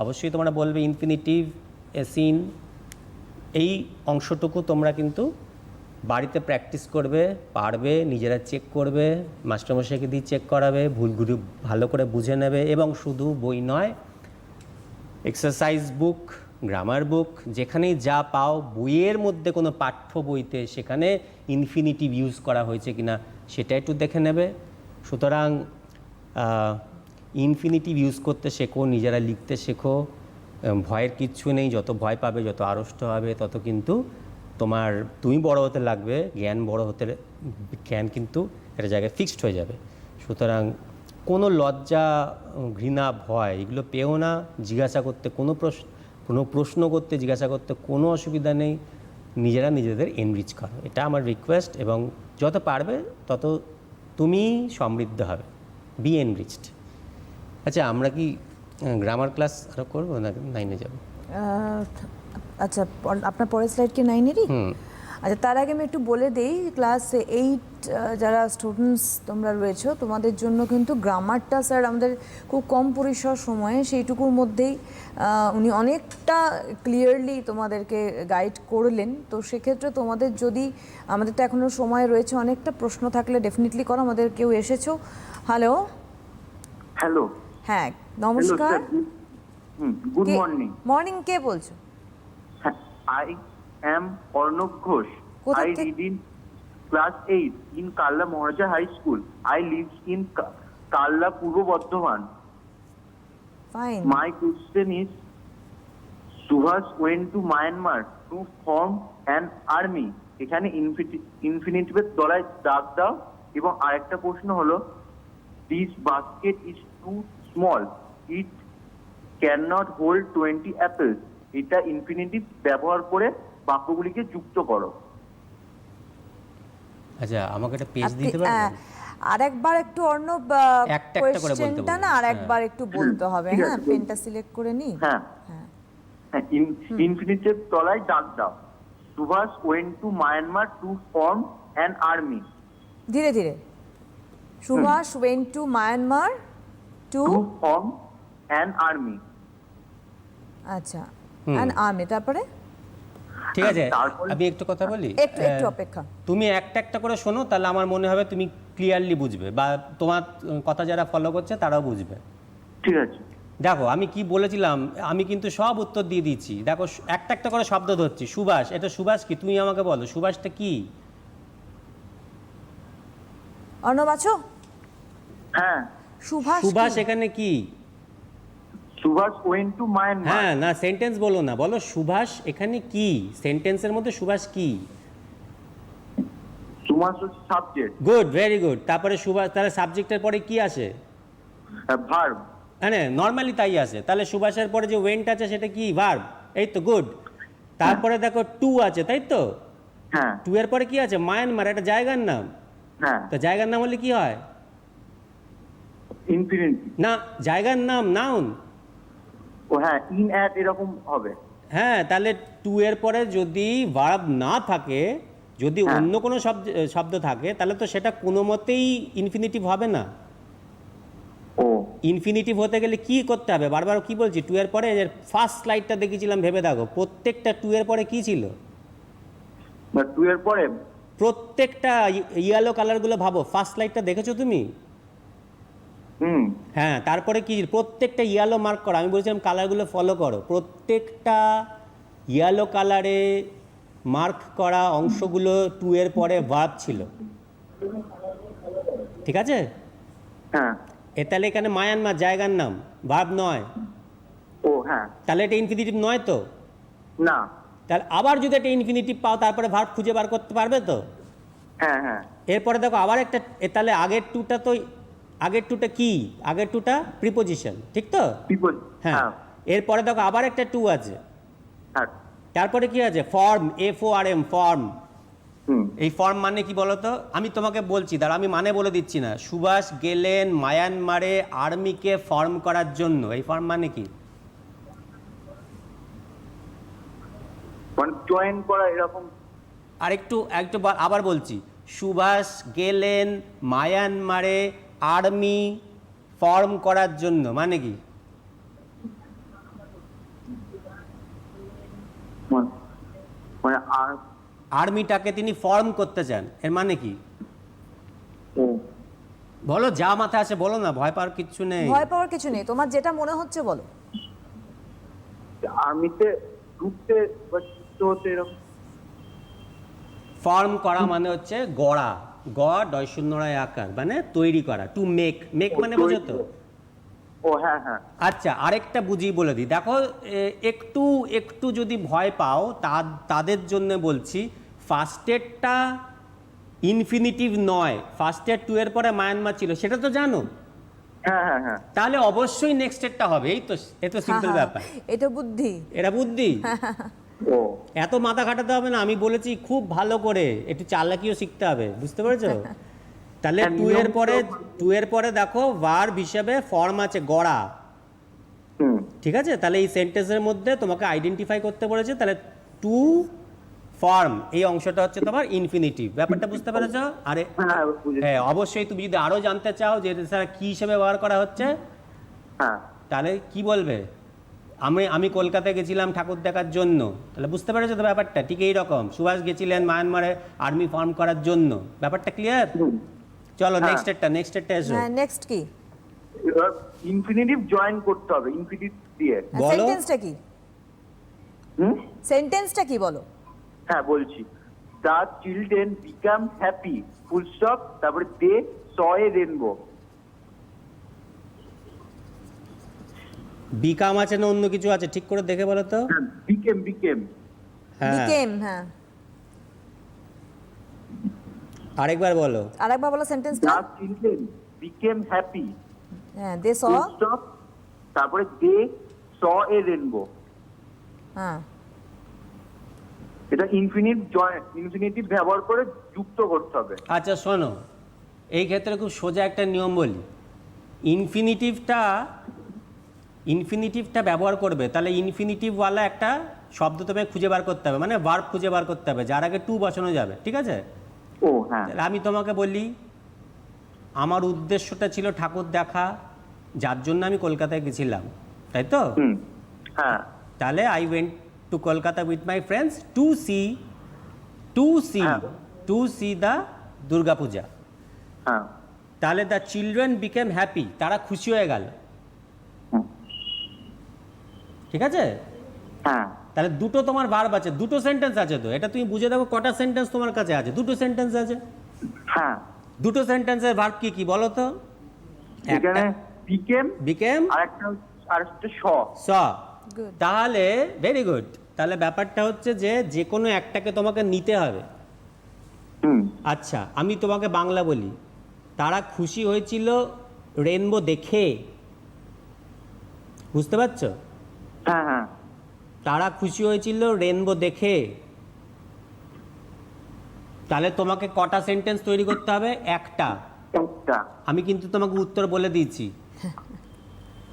অবশ্যই তোমরা বলবে ইনফিনিটিভ, এ সিন। এই অংশটুকু তোমরা কিন্তু বাড়িতে প্র্যাকটিস করবে, পারবে, নিজেরা চেক করবে, মাস্টারমশাইকে দিয়ে চেক করাবে, ভুলগুলো ভালো করে বুঝে নেবে। এবং শুধু বই নয়, এক্সারসাইজ বুক, গ্রামার বুক, যেখানেই যা পাও, বইয়ের মধ্যে কোনো পাঠ্য বইতে সেখানে ইনফিনিটিভ ইউজ করা হয়েছে কিনা সেটা একটু দেখে নেবে। সুতরাং ইনফিনিটিভ ইউজ করতে শেখো, নিজেরা লিখতে শেখো, ভয়ের কিচ্ছু নেই। যত ভয় পাবে, যত আড়ষ্ট হবে, তত কিন্তু তুমি বড় হতে লাগবে, জ্ঞান কিন্তু একটা জায়গায় ফিক্সড হয়ে যাবে। সুতরাং কোনো লজ্জা, ঘৃণা, ভয় এগুলো পেও না। জিজ্ঞাসা করতে কোনো প্রশ্ন করতে, জিজ্ঞাসা করতে কোনো অসুবিধা নেই। নিজেরা নিজেদের এনরিচ করো, এটা আমার রিকোয়েস্ট। এবং যত পারবে তত তুমি সমৃদ্ধ হবে, বি এনরিচড। আচ্ছা, আমরা কি গ্রামার ক্লাস আরও করবো না 9-এ যাবো? আচ্ছা, আপনার পরের স্লাইড কি 9-এরই? আচ্ছা, তার আগে আমি একটু বলে দিই, ক্লাস 8 যারা স্টুডেন্টস তোমরা রয়েছো, তোমাদের জন্য কিন্তু গ্রামারটা স্যার আমাদের খুব কম পরিসর সময়ে, সেইটুকুর মধ্যেই উনি অনেকটা ক্লিয়ারলি তোমাদেরকে গাইড করলেন। তো সেক্ষেত্রে তোমাদের যদি, আমাদের তো এখনও সময় রয়েছে, অনেকটা প্রশ্ন থাকলে ডেফিনেটলি করো। আমাদের কেউ এসেছো? হ্যালো হ্যালো, হ্যাঁ, নমস্কার। Good morning. মর্নিং, কে বলছো? I am Arnab Ghosh. কোথা I থেকে? read in class 8 in Karla Maharaja High School. I live in Karla, Purbo Bardhaman. Fine. My question is, Subhas went to Myanmar to form an army. এখানে ইনফিনিটিভের তলায় দাগ দাও। এবং আরেকটা প্রশ্ন হলো, this basket is too small, it cannot hold 20 apples. এটা infinitive ব্যবহার করে বাক্যগুলিকে যুক্ত করো। আচ্ছা, আমাকে একটা পেজ দিতে পারবেন? আরেকবার একটু অর্ণব একটা করে বলতে কোশ্চেনটা বলুন। না আরেকবার একটু বলতে হবে। ঠিক আছে, হ্যাঁ, বলুন। পেনটা সিলেক্ট করে নি। হ্যাঁ, ইনফিনিটিভ তলায় দাগ দাও। Subhash went to Myanmar to form an army. ধীরে ধীরে। Subhash went to Myanmar to, to form an army. আচ্ছা, অ্যান আর্মি, তারপরে ঠিক আছে, তারপরে- আমি একটু কথা বলি। একটু অপেক্ষা। তুমি একটা একটা করে শোনো, তাহলে আমার মনে হবে তুমি ক্লিয়ারলি বুঝবে, বা তোমার কথা যারা ফলো করছে তারাও বুঝবে। ঠিক আছে। দেখো, আমি কি বলেছিলাম, আমি কিন্তু সব উত্তর দিয়ে দিচ্ছি। দেখো, একটা একটা করে শব্দ ধরছি। সুভাষ, এটা সুভাষ কি? তুমি আমাকে বলো, সুভাষটা কি? অর্ণব আছো? হ্যাঁ, সুভাষ সুভাষ কি? এখানে কি? Subhash went to Myanmar. হ্যাঁ, না সেন্টেন্স বলো না, বলো সুভাষ এখানে কি, সেন্টেন্সের মধ্যে সুভাষ কি? Subhash subject, good, very good. তারপরে সুভাষ, তাহলে সাবজেক্টের পরে কি আসে? ভার্ব। হ্যাঁ, নর্মালি তাই আসে। তাহলে সুভাষের পরে যে ওয়েন্ট আছে সেটা কি? ভার্ব। এই তো, গুড। তারপরে দেখো টু আছে, তাই তো? হ্যাঁ, টু এর পরে কি আছে? মায়ানমার, একটা জায়গার নাম। হ্যাঁ, তো জায়গার নাম হলে কি হয়? ইনফিনিটিভ। না, জায়গার নাম নাউন। ও হ্যাঁ, ইন অ্যাট এরকম হবে। হ্যাঁ, তাহলে টু এর পরে যদি ভার্ব না থাকে, যদি হ্যাঁ। অন্য কোনো শব্দ থাকে, তাহলে তো সেটা কোনো মতেই ইনফিনিটিভ হবে না। ও ইনফিনিটিভ হতে গেলে কি করতে হবে? বারবার কি বলছি, টু এর পরে ফার্স্ট স্লাইডটা দেখেছিলাম, ভেবে দেখো, প্রত্যেকটা টু এর পরে কি ছিল? টু এর পরে প্রত্যেকটা ইয়েলো কালারগুলো ভাবো, ফার্স্ট স্লাইডটা দেখেছো তুমি? হ্যাঁ, তারপরে কি প্রত্যেকটা ইয়েলো মার্ক করো। আমি বলছিলাম কালারগুলো ফলো করো। প্রত্যেকটা ইয়েলো কালারে মার্ক করা অংশগুলো টু এর পরে ভার্ব ছিল, ঠিক আছে? হ্যাঁ। তাহলে এখানে মায়ানমার জায়গার নাম, ভার্ব নয়। ও হ্যাঁ, তাহলে এটা ইনফিনিটিভ নয় তো? না। তাহলে আবার যদি একটা ইনফিনিটিভ পাও তারপরে ভার্ব খুঁজে বার করতে পারবে তো? হ্যাঁ হ্যাঁ। এরপরে দেখো আবার একটা তাহলে আগের টুটা কি? আগের টুটা প্রিপোজিশন, ঠিক তো? হ্যাঁ। এরপরে দেখো আবার একটা টু আছে, হ্যাঁ। তারপরে কি আছে? Form, FORM, form. হুম। এই ফর্ম মানে কি বলো তো? আমি তোমাকে বলছি, দাঁড়া আমি মানে বলে দিচ্ছি না। সুভাষ গেলেন মায়ানমারে আর্মিকে ফর্ম করার জন্য। এই ফর্ম মানে কি? মানে জয়েন করা এরকম। আর একটু আবার বলছি, সুভাষ গেলেন মায়ানমারে আর্মি ফর্ম করার জন্য মানে কি? মানে আর্মিটাকে তিনি ফর্ম করতে চান, এর মানে কি? বলো, যা মাথায় আছে বলো না, ভয় পাওয়ার কিচ্ছু নেই। ভয় পাওয়ার কিছু নেই, তোমার যেটা মনে হচ্ছে বলো। আর্মিতে ঢুকতে বা যুক্ত হতে এরকম। ফর্ম করা মানে হচ্ছে গড়া, ডয় শূন্যরায় আকার, মানে তৈরি করা। টু মেক মানে বোঝো তো? ও হ্যাঁ হ্যাঁ। আচ্ছা, আরেকটা বুঝিয়ে বলে দিই। দেখো একটু যদি ভয় পাও তাদের জন্য বলছি, ফার্স্টেরটা ইনফিনিটিভ নয়, ফার্স্টের টু এর পরে মায়ানমার ছিল, সেটা তো জানো। হ্যাঁ হ্যাঁ হ্যাঁ। তাহলে অবশ্যই নেক্সটেরটা হবে। এই তো, এত সিম্পল ব্যাপার। এটা বুদ্ধি। এটা বুদ্ধি। ও এত মাথা খাটাতে হবে না, আমি বলেছি খুব ভালো করে, একটু চালাকিও শিখতে হবে, বুঝতে পেরেছো? তাহলে টু এর পরে দেখো ভার্ব হিসেবে ফর্ম আছে গড়া, হুম। ঠিক আছে? তাহলে এই সেন্টেন্সের মধ্যে তোমাকে আইডেন্টিফাই করতে বলেছে, তাহলে টু ফর্ম এই অংশটা হচ্ছে তোমার ইনফিনিটিভ। ব্যাপারটা বুঝতে পেরেছো? আরে হ্যাঁ বুঝেছি। হ্যাঁ, অবশ্যই তুমি যদি আরো জানতে চাও যে এটা স্যার কি হিসেবে ব্যবহার করা হচ্ছে, হ্যাঁ। তাহলে কি বলবে? আমি কলকাতায় গেছিলাম ঠাকুর দেখার জন্য, তাহলে বুঝতে পেরেছো তো ব্যাপারটা? ঠিক এই রকম সুভাষ গেছিলেন মায়ানমারে আর্মি ফর্ম করার জন্য। ব্যাপারটা ক্লিয়ার? চলো হ্যাঁ। নেক্সটটা এসো। হ্যাঁ, নেক্সট কি? এবার ইনফিনিটিভ জয়েন করতে হবে ইনফিনিটিভ দিয়ে। বলো। সেন্টেন্সটা কি? হুম। সেন্টেন্সটা কি বলো? হ্যাঁ বলছি। The children become happy full stop, তারপরে দে স এ রেনবো। বিকাম আছে না অন্য কিছু আছে? ঠিক করে দেখে বলো তো। বিকেম। হ্যাঁ, বিকেম। হ্যাঁ, আরেকবার বলো। আরেকবার বলো সেন্টেন্সটা। দ্য চিলড্রেন বিকেম হ্যাপি হ্যাঁ, দে স। ফুল স্টপ, তারপরে দে স এ রেনবো। হ্যাঁ, এটা ইনফিনিটিভ ব্যবহার করে যুক্ত করতে হবে। আচ্ছা শোনো, এই ক্ষেত্রে খুব সোজা একটা নিয়ম বলি। ইনফিনিটিভটা ব্যবহার করবে, তাহলে ইনফিনিটিভওয়ালা একটা শব্দ তোমায় খুঁজে বার করতে হবে, মানে ভার্ব খুঁজে বার করতে হবে যার আগে টু বসানো যাবে, ঠিক আছে? ও হ্যাঁ। তাহলে আমি তোমাকে বলি, আমার উদ্দেশ্যটা ছিল ঠাকুর দেখা, যার জন্য আমি কলকাতায় গেছিলাম, তাই তো? হুম। হ্যাঁ। তাহলে I went to Kolkata with my friends to see the Durga Puja. হ্যাঁ। তাহলে দ্য চিলড্রেন বিকেম হ্যাপি, তারা খুশি হয়ে গেল, হুম। ঠিক আছে? হ্যাঁ। তাহলে দুটো তোমার ভার্ব আছে, দুটো সেন্টেন্স আছে তো। এটা তুমি বুঝে দেখো কটা সেন্টেন্স তোমার কাছে আছে? দুটো সেন্টেন্স আছে। হ্যাঁ। দুটো সেন্টেন্সের ভার্ব কি কি বলো তো? এখানে বিকেম আর হচ্ছে স। গুড। তাহলে ভেরি গুড। তাহলে ব্যাপারটা হচ্ছে যে কোনো একটাকে তোমাকে নিতে হবে। হুম। আচ্ছা, আমি তোমাকে বাংলা বলি, তারা খুশি হয়েছিল রেনবো দেখে, বুঝতে পারছো? হ্যাঁ হ্যাঁ। তারা খুশি হয়েছিল রেনবো দেখে। তাহলে তোমাকে কটা সেন্টেন্স তৈরি করতে হবে? একটা। আমি কিন্তু তোমাকে উত্তর বলে দিয়েছি,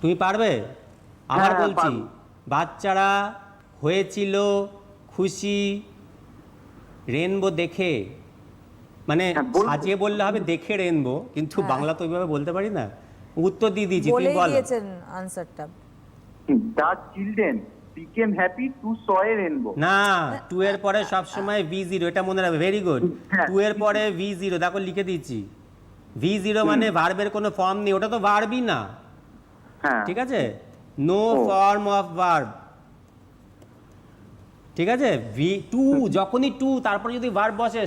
তুমি পারবে? আবার হ্যাঁ, বলছি, পারবো। বাচ্চারা হয়েছিল খুশি রেনবো দেখে, মানে হ্যাঁ, বলবো। সাজিয়ে বললে হবে দেখে রেনবো, কিন্তু বাংলা তো ওইভাবে বলতে পারি না। উত্তর দিয়ে দিয়েছি, তুমি বলেই বলো। দিয়েছেন আনসারটা। The children became happy two saw A rainbow. না, টু এর পরে সবসময় V0, এটা মনে রাখবে। Very good. হ্যাঁ। টু এর পরে V0, দেখো লিখে দিচ্ছি। V0 মানে ভার্বের কোনো ফর্ম নেই, ওটা তো ভার্বই না, হ্যাঁ। ঠিক আছে? No O. Form of verb, ঠিক আছে? যখনই টু তারপরে যদি ভার্ব বসে,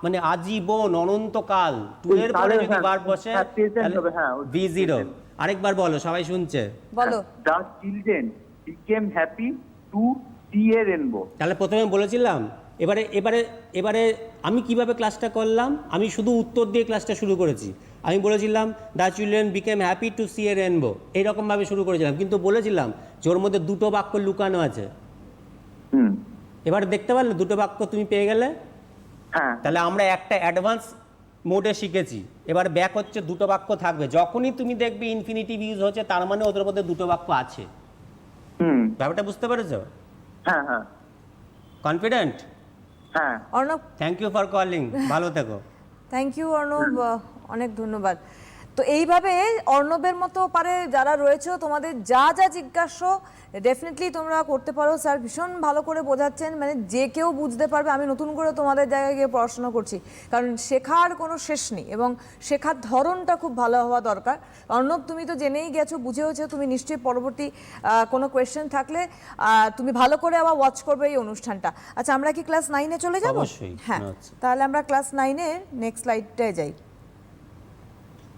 মানে আজীবন, অনন্তকাল, টু এর পরে যদি হ্যাঁ, ভার্ব বসে হ্যাঁ, present হবে, হ্যাঁ, ওই V0। present। আরেকবার বলো, সবাই শুনছে। বলো। The children became happy two saw see a rainbow. তাহলে প্রথমে বলেছিলাম, এবারে এবারে এবারে আমি কিভাবে ক্লাসটা করলাম, আমি শুধু উত্তর দিয়ে ক্লাসটা শুরু করেছি। আমি বলেছিলাম the children became happy to see a rainbow, এইরকমভাবে শুরু করেছিলাম, কিন্তু বলেছিলাম যে ওর মধ্যে দুটো বাক্য লুকানো আছে। হুম। এবারে দেখতে পারলে দুটো বাক্য তুমি পেয়ে গেলে। হ্যাঁ। তাহলে আমরা একটা অ্যাডভান্স মোডে শিখেছি। এবার ব্যাক হচ্ছে দুটো বাক্য থাকবে, যখনই তুমি দেখবে ইনফিনিটিভ ইউজ হচ্ছে তার মানে ওদের মধ্যে দুটো বাক্য আছে। হুম। ব্যাপারটা বুঝতে পেরেছো? হ্যাঁ হ্যাঁ কনফিডেন্ট? হ্যাঁ। Arnab, thank you for calling, ভালো থেকো। থ্যাংক ইউ অর্ণব, অনেক ধন্যবাদ। তো এইভাবে অর্ণবের মতো পারে যারা রয়েছে, তোমাদের যা যা জিজ্ঞাসা ডেফিনেটলি তোমরা করতে পারো। স্যার ভীষণ ভালো করে বোঝাচ্ছেন, মানে যে কেউ বুঝতে পারবে। আমি নতুন করে তোমাদের জায়গায় গিয়ে পড়াশোনা করছি, কারণ শেখার কোনো শেষ নেই এবং শেখার ধরনটা খুব ভালো হওয়া দরকার। অর্ণব, তুমি তো জেনেই গেছো, বুঝেওছো, তুমি নিশ্চয়ই পরবর্তী কোনো কোয়েশ্চেন থাকলে তুমি ভালো করে আবার ওয়াচ করবে এই অনুষ্ঠানটা। আচ্ছা, আমরা কি ক্লাস 9-এ চলে যাব? অবশ্যই। হ্যাঁ, আচ্ছা। তাহলে আমরা ক্লাস 9-এর নেক্সট স্লাইডটায় যাই।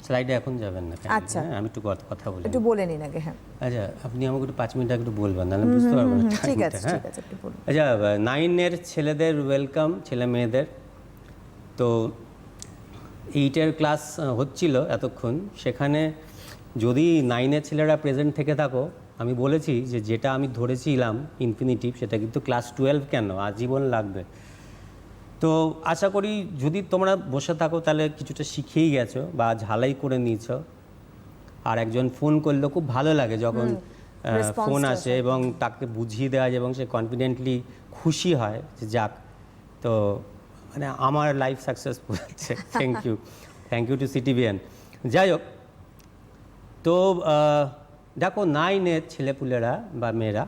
স্লাইডে এখন যাবেন না? আচ্ছা। হ্যাঁ, আমি একটু কথা বলি। একটু বলে নিন আগে। হ্যাঁ, আচ্ছা, আপনি আমাকে একটু 5 মিনিট একটু বলবেন, নাহলে বুঝতে পারবো না ঠিক টাইমটা। আছে, হ্যাঁ, ঠিক আছে, একটু বলুন। আচ্ছা, 9-এর ছেলেদের ওয়েলকাম, ছেলে মেয়েদের। তো 8-এর ক্লাস হচ্ছিল এতক্ষণ, সেখানে যদি 9-এর ছেলেরা প্রেজেন্ট থেকে থাকো, আমি বলেছি যে যেটা আমি ধরেছিলাম ইনফিনিটিভ, সেটা কিন্তু ক্লাস 12 কেন আজীবন লাগবে। তো আশা করি যদি তোমরা বসে থাকো তাহলে কিছুটা শিখেই গেছো বা ঝালাই করে নিয়েছো। আর একজন ফোন করলে খুব ভালো লাগে যখন response ফোন টা আসে এবং তাকে বুঝিয়ে দেওয়া যায় এবং সে কনফিডেন্টলি খুশি হয় যে যাক, তো মানে আমার লাইফ সাকসেসফুল হচ্ছে। Thank you to CTVN. যাই হোক, তো দেখো 9-এর ছেলেপুলেরা বা মেয়েরা,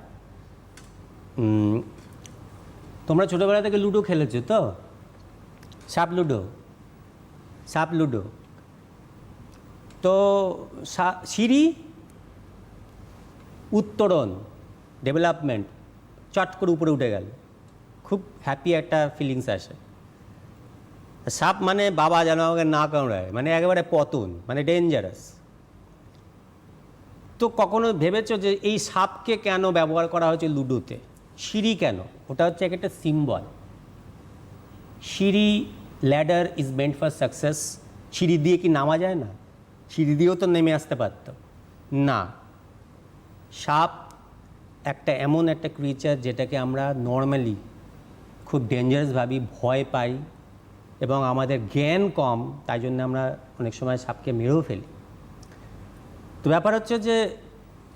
তোমরা ছোটোবেলা থেকে লুডো খেলেছো তো? সাপ লুডো। তো সিঁড়ি, উত্তরণ, ডেভেলপমেন্ট, চট করে উপরে উঠে গেল, খুব হ্যাপি একটা ফিলিংস আসে। সাপ মানে বাবা যেন আমাকে না কামড়ায়, মানে একেবারে পতন, মানে ডেঞ্জারাস। তো কখনো ভেবেছো যে এই সাপকে কেন ব্যবহার করা হয়েছে লুডোতে? সিঁড়ি কেন? ওটা হচ্ছে একটা সিম্বল। সিঁড়ি, ladder is meant for success. সিঁড়ি দিয়ে কি নামা যায় না? সিঁড়ি দিয়েও তো নেমে আসতে পারত না। সাপ একটা এমন একটা ক্রিয়েচার যেটাকে আমরা নর্মালি খুব ডেঞ্জারাস ভাবি, ভয় পাই এবং আমাদের জ্ঞান কম, তাই জন্য আমরা অনেক সময় সাপকে মেরেও ফেলি। তো ব্যাপার হচ্ছে যে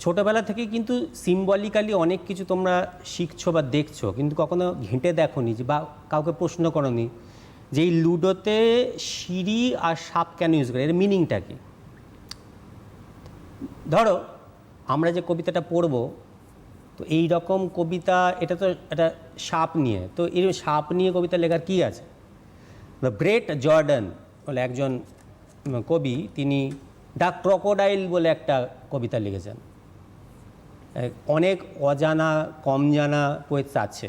ছোটোবেলা থেকেই কিন্তু সিম্বলিক্যালি অনেক কিছু তোমরা শিখছো বা দেখছো, কিন্তু কখনো ঘেঁটে দেখোনি যে বা কাউকে প্রশ্ন করোনি যে এই লুডোতে সিঁড়ি আর সাপ কেন ইউজ করে, এর মিনিংটা কি? ধরো আমরা যে কবিতাটা পড়বো, তো এই রকম কবিতা, এটা তো একটা সাপ নিয়ে, তো এই সাপ নিয়ে কবিতা লেখার কী আছে? ব্রেট জর্ডান বলে একজন কবি, তিনি দ্য ক্রোকোডাইল বলে একটা কবিতা লিখেছেন। অনেক অজানা, কম জানা পোয়েটস আছে।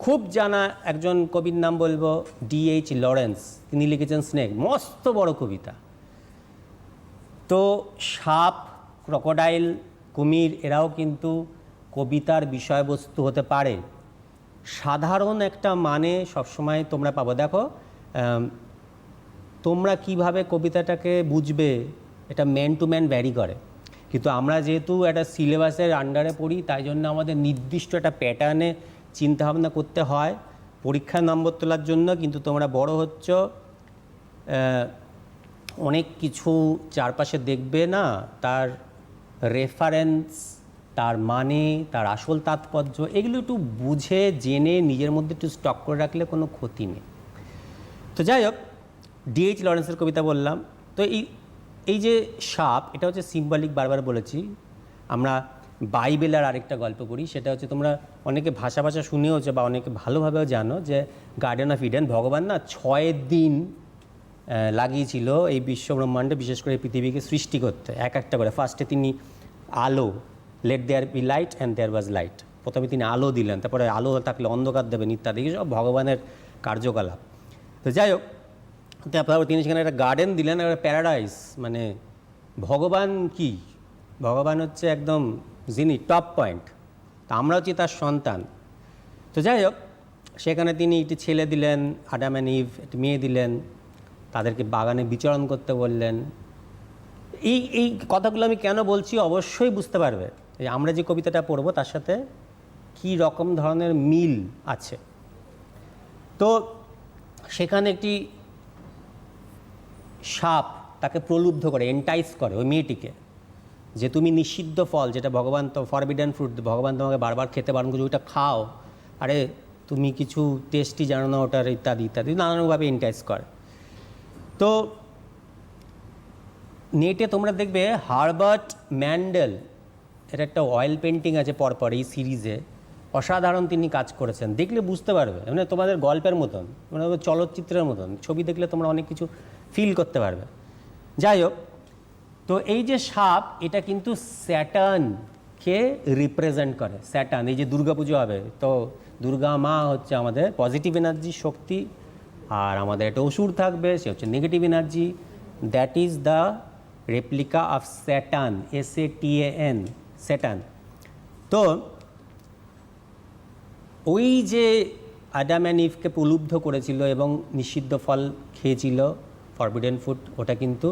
খুব জানা একজন কবির নাম বলবো D.H. লরেন্স, তিনি লিখেছেন স্নেক, মস্ত বড় কবিতা। তো সাপ, ক্রোকোডাইল, কুমির এরাও কিন্তু কবিতার বিষয়বস্তু হতে পারে। সাধারণ একটা মানে সবসময় তোমরা পাবো। দেখো, তোমরা কিভাবে কবিতাটাকে বুঝবে এটা ম্যান টু ম্যান ভ্যারি করে, কিন্তু আমরা যেহেতু একটা সিলেবাসের আন্ডারে পড়ি, তাই জন্য আমাদের নির্দিষ্ট একটা প্যাটার্নে চিন্তাভাবনা করতে হয় পরীক্ষার নম্বর তোলার জন্য। কিন্তু তোমরা বড় হচ্ছ, অনেক কিছু চারপাশে দেখবে না, তার রেফারেন্স, তার মানে, তার আসল তাৎপর্য, এগুলো একটু বুঝে জেনে নিজের মধ্যে একটু স্টক করে রাখলে কোনো ক্ষতি নেই। তো যাই হোক, D.H. লরেন্সের কবিতা বললাম। তো এই যে সাপ, এটা হচ্ছে সিম্বলিক, বারবার বলেছি। আমরা বাইবেলের আরেকটা গল্প করি, সেটা হচ্ছে তোমরা অনেকে ভাষা শুনেওছো বা অনেকে ভালোভাবেও জানো যে গার্ডেন অফ ইডেন, ভগবান না 6 দিন লাগিয়েছিল এই বিশ্ব ব্রহ্মাণ্ডে, বিশেষ করে পৃথিবীকে সৃষ্টি করতে, একটা করে। ফার্স্টে তিনি আলো, let there be light and there was light, প্রথমে তিনি আলো দিলেন, তারপরে আলো থাকলে অন্ধকার দেবেন ইত্যাদি, সব ভগবানের কার্যকলাপ। তো যাই হোক, তারপর তিনি সেখানে একটা গার্ডেন দিলেন, একটা প্যারাডাইস। মানে ভগবান কি? ভগবান হচ্ছে একদম যিনি টপ পয়েন্ট, তা আমরা হচ্ছি তার সন্তান। তো যাই হোক, সেখানে তিনি একটি ছেলে দিলেন, আদাম অ্যান্ড ইভ, একটি মেয়ে দিলেন, তাদেরকে বাগানে বিচরণ করতে বললেন। এই কথাগুলো আমি কেন বলছি অবশ্যই বুঝতে পারবে, এই আমরা যে কবিতাটা পড়ব তার সাথে কী রকম ধরনের মিল আছে। তো সেখানে একটি সাপ তাকে প্রলুব্ধ করে, এন্টাইস করে ওই মেয়েটিকে, যে তুমি নিষিদ্ধ ফল, যেটা ভগবান তো ফরবিডেন ফ্রুট, ভগবান তোমাকে বারবার খেতে বারণ করছে, ওইটা খাও, আরে তুমি কিছু টেস্টি জানো না ওটার, ইত্যাদি ইত্যাদি নানানভাবে এন্টাইস করে। তো নেটে তোমরা দেখবে হারবার্ট ম্যান্ডেল এর একটা অয়েল পেন্টিং আছে পরপর এই সিরিজে, অসাধারণ তিনি কাজ করেছেন, দেখলে বুঝতে পারবে, মানে তোমাদের গল্পের মতন, মানে চলচ্চিত্রের মতন, ছবি দেখলে তোমরা অনেক কিছু ফিল করতে পারবে। যাই হোক, তো এই যে সাপ, এটা কিন্তু স্যাটার্নকে রিপ্রেজেন্ট করে। স্যাটার্ন, এই যে দুর্গাপুজো হবে, তো দুর্গা মা হচ্ছে আমাদের পজিটিভ এনার্জি, শক্তি, আর আমাদের একটা অসুর থাকবে, সে হচ্ছে negative energy. That is the replica of Saturn, SATAN, Saturn. তো ওই যে আদাম অ্যান্ড ইভকে প্রলুব্ধ করেছিল এবং নিষিদ্ধ ফল খেয়েছিল, ফরবিডেন ফুড, ওটা কিন্তু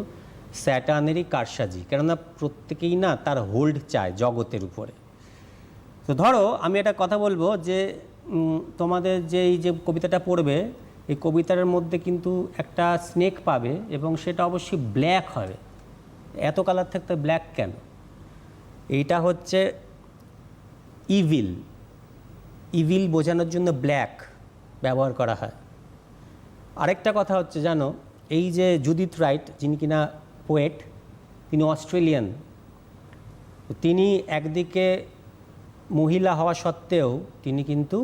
স্যাটার্নেরই কারসাজি, কেননা প্রত্যেকেই না তার হোল্ড চায় জগতের উপরে। তো ধরো আমি একটা কথা বলবো যে তোমাদের যে এই যে কবিতাটা পড়বে, এই কবিতার মধ্যে কিন্তু একটা স্নেক পাবে এবং সেটা অবশ্যই ব্ল্যাক হবে। এত কালার থাকতে ব্ল্যাক কেন? এইটা হচ্ছে ইভিল, ইভিল বোঝানোর জন্য ব্ল্যাক ব্যবহার করা হয়। আরেকটা কথা হচ্ছে জানো, এই যে জুডিথ রাইট, যিনি কিনা পোয়েট, তিনি অস্ট্রেলিয়ান। তিনি একদিকে মহিলা হওয়া সত্ত্বেও তিনি কিন্তু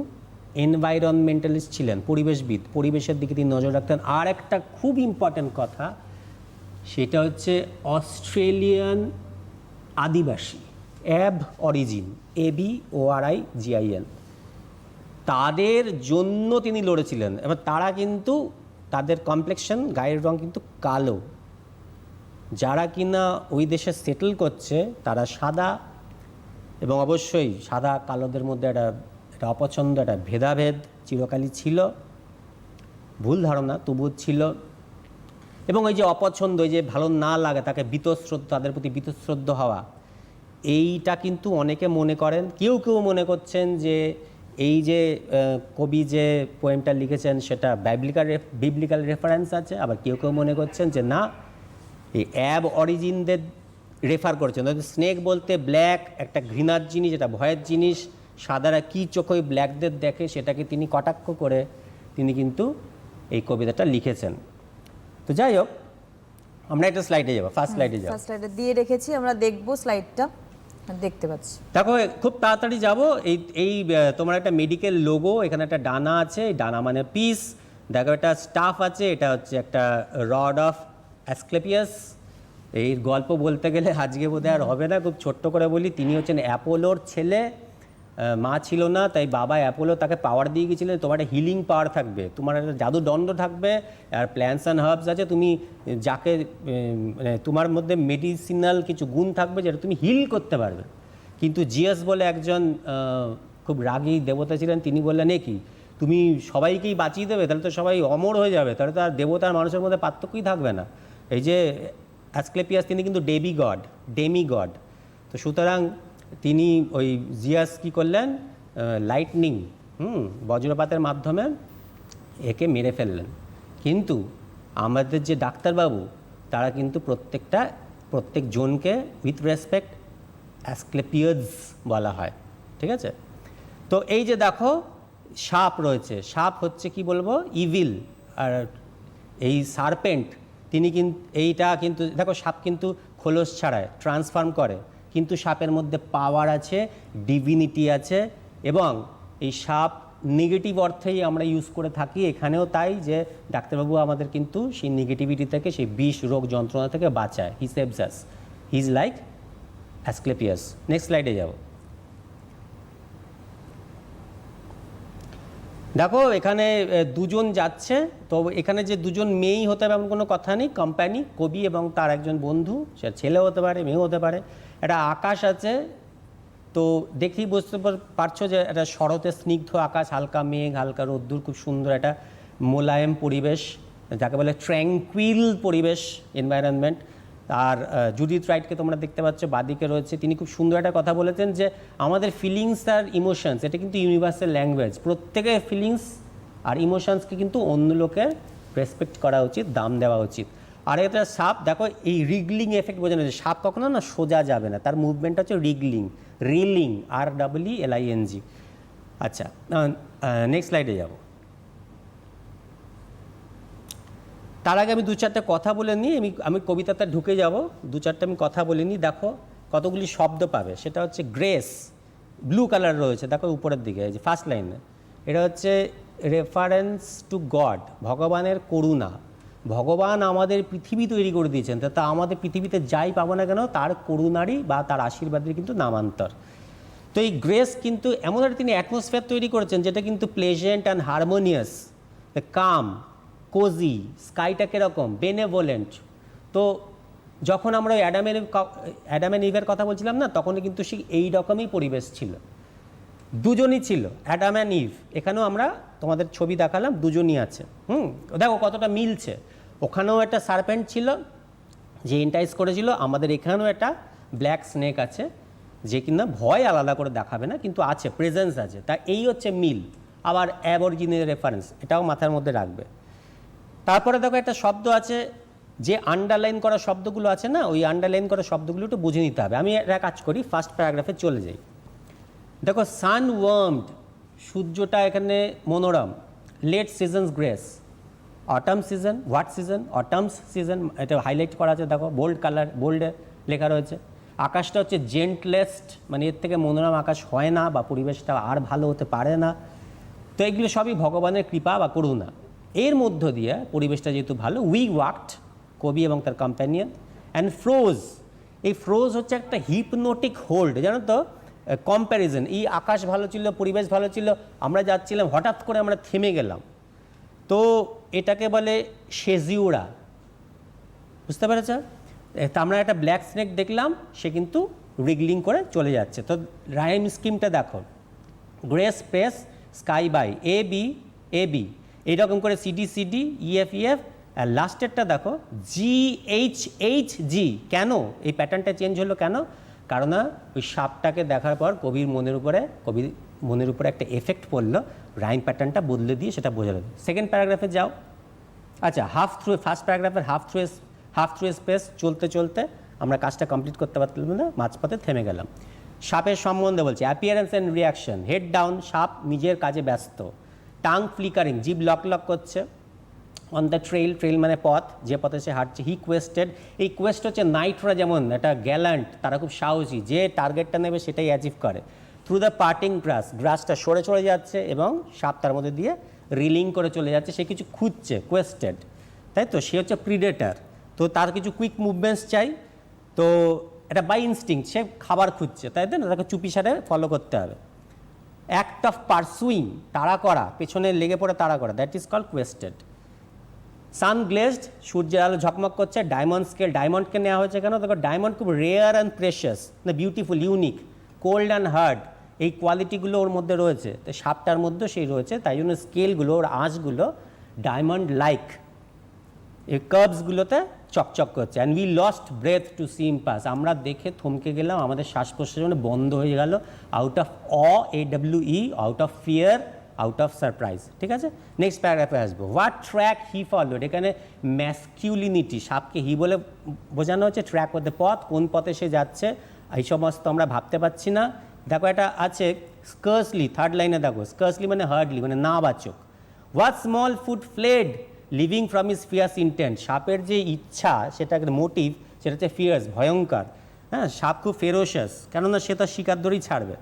এনভায়রনমেন্টালিস্ট ছিলেন, পরিবেশবিদ, পরিবেশের দিকে তিনি নজর রাখতেন। আর একটা খুব ইম্পর্ট্যান্ট কথা, সেটা হচ্ছে অস্ট্রেলিয়ান আদিবাসী, অ্যাব অরিজিন, ABORIGIN, তাদের জন্য তিনি লড়েছিলেন। এবার তারা কিন্তু, তাদের কমপ্লেক্সন, গায়ের রং কিন্তু কালো। যারা কিনা ওই দেশে সেটেল করছে তারা সাদা, এবং অবশ্যই সাদা কালোদের মধ্যে একটা অপছন্দ, একটা ভেদাভেদ চিরকালই ছিল, ভুল ধারণা তবুও ছিল। এবং ওই যে অপছন্দ, ওই যে ভালো না লাগে তাকে বীতশ্রদ্ধ, তাদের প্রতি বীতশ্রদ্ধ হওয়া, এইটা কিন্তু অনেকে মনে করেন, কেউ কেউ মনে করছেন যে এই যে কবি যে পোয়েমটা লিখেছেন সেটা বিবলিক্যাল রেফারেন্স আছে। আবার কেউ কেউ মনে করছেন যে না, এই অ্যাব অরিজিনদের রেফার করছেন। স্নেক বলতে ব্ল্যাক, একটা ঘৃণার জিনিস, এটা ভয়ের জিনিস, সাদারা কী চোখে ওই ব্ল্যাকদের দেখে সেটাকে তিনি কটাক্ষ করে তিনি কিন্তু এই কবিতাটা লিখেছেন। তো যাই হোক, আমরা একটা স্লাইডে যাবো, ফার্স্ট স্লাইডে যাবো। ফার্স্ট স্লাইডে দিয়ে রেখেছি, আমরা দেখব স্লাইডটা, দেখতে পাচ্ছি। দেখো খুব তাড়াতাড়ি যাবো। এই তোমার একটা মেডিকেল লোগো, এখানে একটা ডানা আছে, এই ডানা মানে পিস। দেখো একটা স্টাফ আছে, এটা হচ্ছে একটা রড অফ অ্যাসক্লেপিয়াস। এই গল্প বলতে গেলে আজকে বোধহয় আর হবে না, খুব ছোট্ট করে বলি। তিনি হচ্ছেন অ্যাপোলোর ছেলে, মা ছিল না, তাই বাবা অ্যাপোলো তাকে পাওয়ার দিয়ে গিয়েছিলেন, তোমার একটা হিলিং পাওয়ার থাকবে, তোমার একটা জাদু দণ্ড থাকবে, আর প্ল্যান্টস অ্যান্ড হার্বস আছে, তুমি যাকে মানে তোমার মধ্যে মেডিসিনাল কিছু গুণ থাকবে যেটা তুমি হিল করতে পারবে। কিন্তু জিয়াস বলে একজন খুব রাগী দেবতা ছিলেন, তিনি বললেন এ কি, তুমি সবাইকেই বাঁচিয়ে দেবে, তাহলে তো সবাই অমর হয়ে যাবে, তাহলে তো আর দেবতার মানুষের মধ্যে পার্থক্যই থাকবে না। এই যে অ্যাসক্লেপিয়াস, তিনি কিন্তু ডেমিগড। তো সুতরাং তিনি ওই জিয়াস কী করলেন, লাইটনিং, বজ্রপাতের মাধ্যমে একে মেরে ফেললেন। কিন্তু আমাদের যে ডাক্তারবাবু, তারা কিন্তু প্রত্যেক জনকে উইথ রেসপেক্ট অ্যাসক্লেপিয়াস বলা হয়, ঠিক আছে? তো এই যে দেখো সাপ রয়েছে, সাপ হচ্ছে কি বলবো, ইভিল। আর এই সারপেন্ট, তিনি কিন্তু এইটা কিন্তু দেখো, সাপ কিন্তু খোলস ছাড়ায় ট্রান্সফর্ম করে, কিন্তু সাপের মধ্যে পাওয়ার আছে, ডিভিনিটি আছে। এবং এই সাপ নেগেটিভ অর্থেই আমরা ইউজ করে থাকি, এখানেও তাই, যে ডাক্তারবাবু আমাদের কিন্তু সেই নেগেটিভিটি থেকে, সেই বিষ রোগ যন্ত্রণা থেকে বাঁচায়। He saves us, he is like Asclepius. Next স্লাইডে যাব। দেখো এখানে দুজন যাচ্ছে, তো এখানে যে দুজন মেয়েই হতে হবে এমন কোনো কথা নেই, কোম্পানি, কবি এবং তার একজন বন্ধু, সে ছেলে হতে পারে, মেয়েও হতে পারে। একটা আকাশ আছে, তো দেখেই বুঝতে পারছো যে একটা শরতের স্নিগ্ধ আকাশ, হালকা মেঘ, হালকা রোদ্দুর, খুব সুন্দর একটা মোলায়েম পরিবেশ, যাকে বলে ট্র্যাঙ্কুইল পরিবেশ, এনভায়রনমেন্ট। আর জুডিথ রাইটকে তোমরা দেখতে পাচ্ছ, বাদিকে রয়েছে, তিনি খুব সুন্দর একটা কথা বলেছেন যে আমাদের ফিলিংস আর ইমোশনস এটা কিন্তু ইউনিভার্সাল ল্যাঙ্গুয়েজ। প্রত্যেকের ফিলিংস আর ইমোশনসকে কিন্তু অন্য লোকের রেসপেক্ট করা উচিত, দাম দেওয়া উচিত। আর এটা সাপ, দেখো এই রিগলিং এফেক্ট বোঝানো যায়, সাপ কখনো না সোজা যাবে না, তার মুভমেন্ট হচ্ছে রিগলিং, রিলিং, REELING। আচ্ছা, নেক্সট স্লাইডে যাব। তার আগে আমি দু চারটে কথা বলে নিই, আমি কবিতাতে ঢুকে যাব, দু চারটে আমি কথা বলে নিই। দেখো কতগুলি শব্দ পাবে, সেটা হচ্ছে গ্রেস, ব্লু কালার রয়েছে, দেখো উপরের দিকে, এই যে ফার্স্ট লাইনে, এটা হচ্ছে রেফারেন্স টু গড, ভগবানের করুণা। ভগবান আমাদের পৃথিবী তৈরি করে দিয়েছেন, তা আমাদের পৃথিবীতে যাই পাবো না কেন তার করুণারই বা তার আশীর্বাদের কিন্তু নামান্তর। তো এই গ্রেস কিন্তু এমন একটা তিনি অ্যাটমসফিয়ার তৈরি করেছেন যেটা কিন্তু pleasant and harmonious, calm, cosy, স্কাইটা কীরকম বেনেভোলেন্ট। তো যখন আমরা অ্যাডাম অ্যান্ড ইভের কথা বলছিলাম না, তখন কিন্তু সেই এই রকমই পরিবেশ ছিল, দুজনই ছিল, অ্যাডাম অ্যান্ড ইভ। এখানেও আমরা তোমাদের ছবি দেখালাম, দুজনই আছে। দেখো কতটা মিলছে, ওখানেও একটা সার্পেন্ট ছিল যে এন্টাইজ করেছিল, আমাদের এখানেও একটা ব্ল্যাক স্নেক আছে যে কিনা ভয় আলাদা করে দেখাবে না, কিন্তু আছে, প্রেজেন্স আছে। তা এই হচ্ছে মিল। আবার অ্যাবরজিনের রেফারেন্স, এটাও মাথার মধ্যে রাখবে। তারপরে দেখো একটা শব্দ আছে, যে আন্ডারলাইন করা শব্দগুলো আছে না, ওই আন্ডারলাইন করা শব্দগুলো একটু বুঝে নিতে হবে। আমি একটা কাজ করি, ফার্স্ট প্যারাগ্রাফে চলে যাই। দেখো সান ওয়ার্মড, সূর্যটা এখানে মনোরম, late seasons grace, autumn season, what season, autumn's season, এটা হাইলাইট করা আছে, দেখো বোল্ড কালার, বোল্ডে লেখা রয়েছে। আকাশটা হচ্ছে জেন্টলেস্ট, মানে এর থেকে মনোরম আকাশ হয় না, বা পরিবেশটা আর ভালো হতে পারে না। তো এগুলো সবই ভগবানের কৃপা বা করুণা। এর মধ্য দিয়ে পরিবেশটা যেহেতু ভালো, উই ওয়াকড, কবি এবং তার কম্প্যানিয়ন, অ্যান্ড ফ্রোজ। এই ফ্রোজ হচ্ছে একটা হিপনোটিক হোল্ড, জানো তো, কম্প্যারিজন। এই আকাশ ভালো ছিল, পরিবেশ ভালো ছিল, আমরা যাচ্ছিলাম, হঠাৎ করে আমরা থেমে গেলাম, তো এটাকে বলে সেজিউরা, বুঝতে পেরেছ? তা আমরা একটা ব্ল্যাক স্নেক দেখলাম, সে কিন্তু রিগলিং করে চলে যাচ্ছে। তো রাইম স্কিমটা দেখো, grace space sky by, AB, এইরকম করে CD, EF, আর লাস্টেরটা দেখো GHG। কেন এই প্যাটার্নটা চেঞ্জ হলো কেন? কারণ ওই সাপটাকে দেখার পর কবির মনের উপরে একটা এফেক্ট পড়লো, রাইম প্যাটার্নটা বদলে দিয়ে সেটা বোঝা যাবে। সেকেন্ড প্যারাগ্রাফে যাও। আচ্ছা, ফার্স্ট প্যারাগ্রাফের হাফ থ্রু স্পেস চলতে চলতে আমরা কাজটা কমপ্লিট করতে পারলাম না, মাঝপথে থেমে গেলাম। সাপের সম্বন্ধে বলছি, appearance and reaction, head down, সাপ নিজের কাজে ব্যস্ত, টাং ফ্লিকারিং, জিভ লক করছে, অন দ্য ট্রেল মানে পথ, যে পথে সে হাঁটছে, হি কোয়েস্টেড, এই কোয়েস্ট হচ্ছে নাইটরা যেমন একটা গ্যালান্ট, তারা খুব সাহসী, যে টার্গেটটা নেবে সেটাই অ্যাচিভ করে। থ্রু দ্য পার্টিং গ্রাসটা সরে যাচ্ছে এবং সাপ তার মধ্যে দিয়ে রিলিং করে চলে যাচ্ছে, সে কিছু খুঁজছে, কোয়েস্টেড, তাই তো, সে হচ্ছে প্রিডেটার, তো তার কিছু কুইক মুভমেন্টস চাই, তো এটা বাই ইনস্টিংক্ট, সে খাবার খুঁজছে, তাই তো না, তাকে চুপিসারে ফলো করতে হবে। অ্যাক্ট অফ পারসুইং, তাড়া করা, পেছনে লেগে পড়ে তাড়া করা, that is called quested. Sun glazed, সূর্যের আলো ঝকমক করছে, ডায়মন্ড স্কেল, ডায়মন্ডকে নেওয়া হয়েছে কেন? দেখো ডায়মন্ড খুব রেয়ার অ্যান্ড প্রেশাস, না beautiful, unique, cold and hard, এই কোয়ালিটিগুলো ওর মধ্যে রয়েছে, তো সাপটার মধ্যে সেই রয়েছে, তাই জন্য স্কেলগুলো, ওর আঁচগুলো ডায়মন্ড লাইক, এই কার্ভসগুলোতে চকচক করছে। And we lost breath to see him pass, আমরা দেখে থমকে গেলাম, আমাদের শ্বাস প্রশ্বাস মানে বন্ধ হয়ে গেল, out of AWE, out of fear, out of surprise. ঠিক আছে, নেক্সট প্যারাগ্রাফে আসবো। হোয়াট ট্র্যাক হি ফলোড, এখানে ম্যাসকিউলিনিটি, সাপকে হি বলে বোঝানো হচ্ছে, ট্র্যাক করতে, পথ, কোন পথে সে যাচ্ছে, এই সমস্ত আমরা ভাবতে পারছি না। দেখো এটা আছে স্কার্সলি, থার্ড লাইনে দেখো, স্কার্সলি মানে হার্ডলি, মানে না বাচক। What small food fled living from is fierce intent, সাপের যে ইচ্ছা, সেটা মোটিভ, সেটা হচ্ছে ফিয়ার্স, ভয়ঙ্কর। হ্যাঁ, সাপ খুব ফেরোশাস, কেননা সে তার শিকার ধরেই ছাড়বে।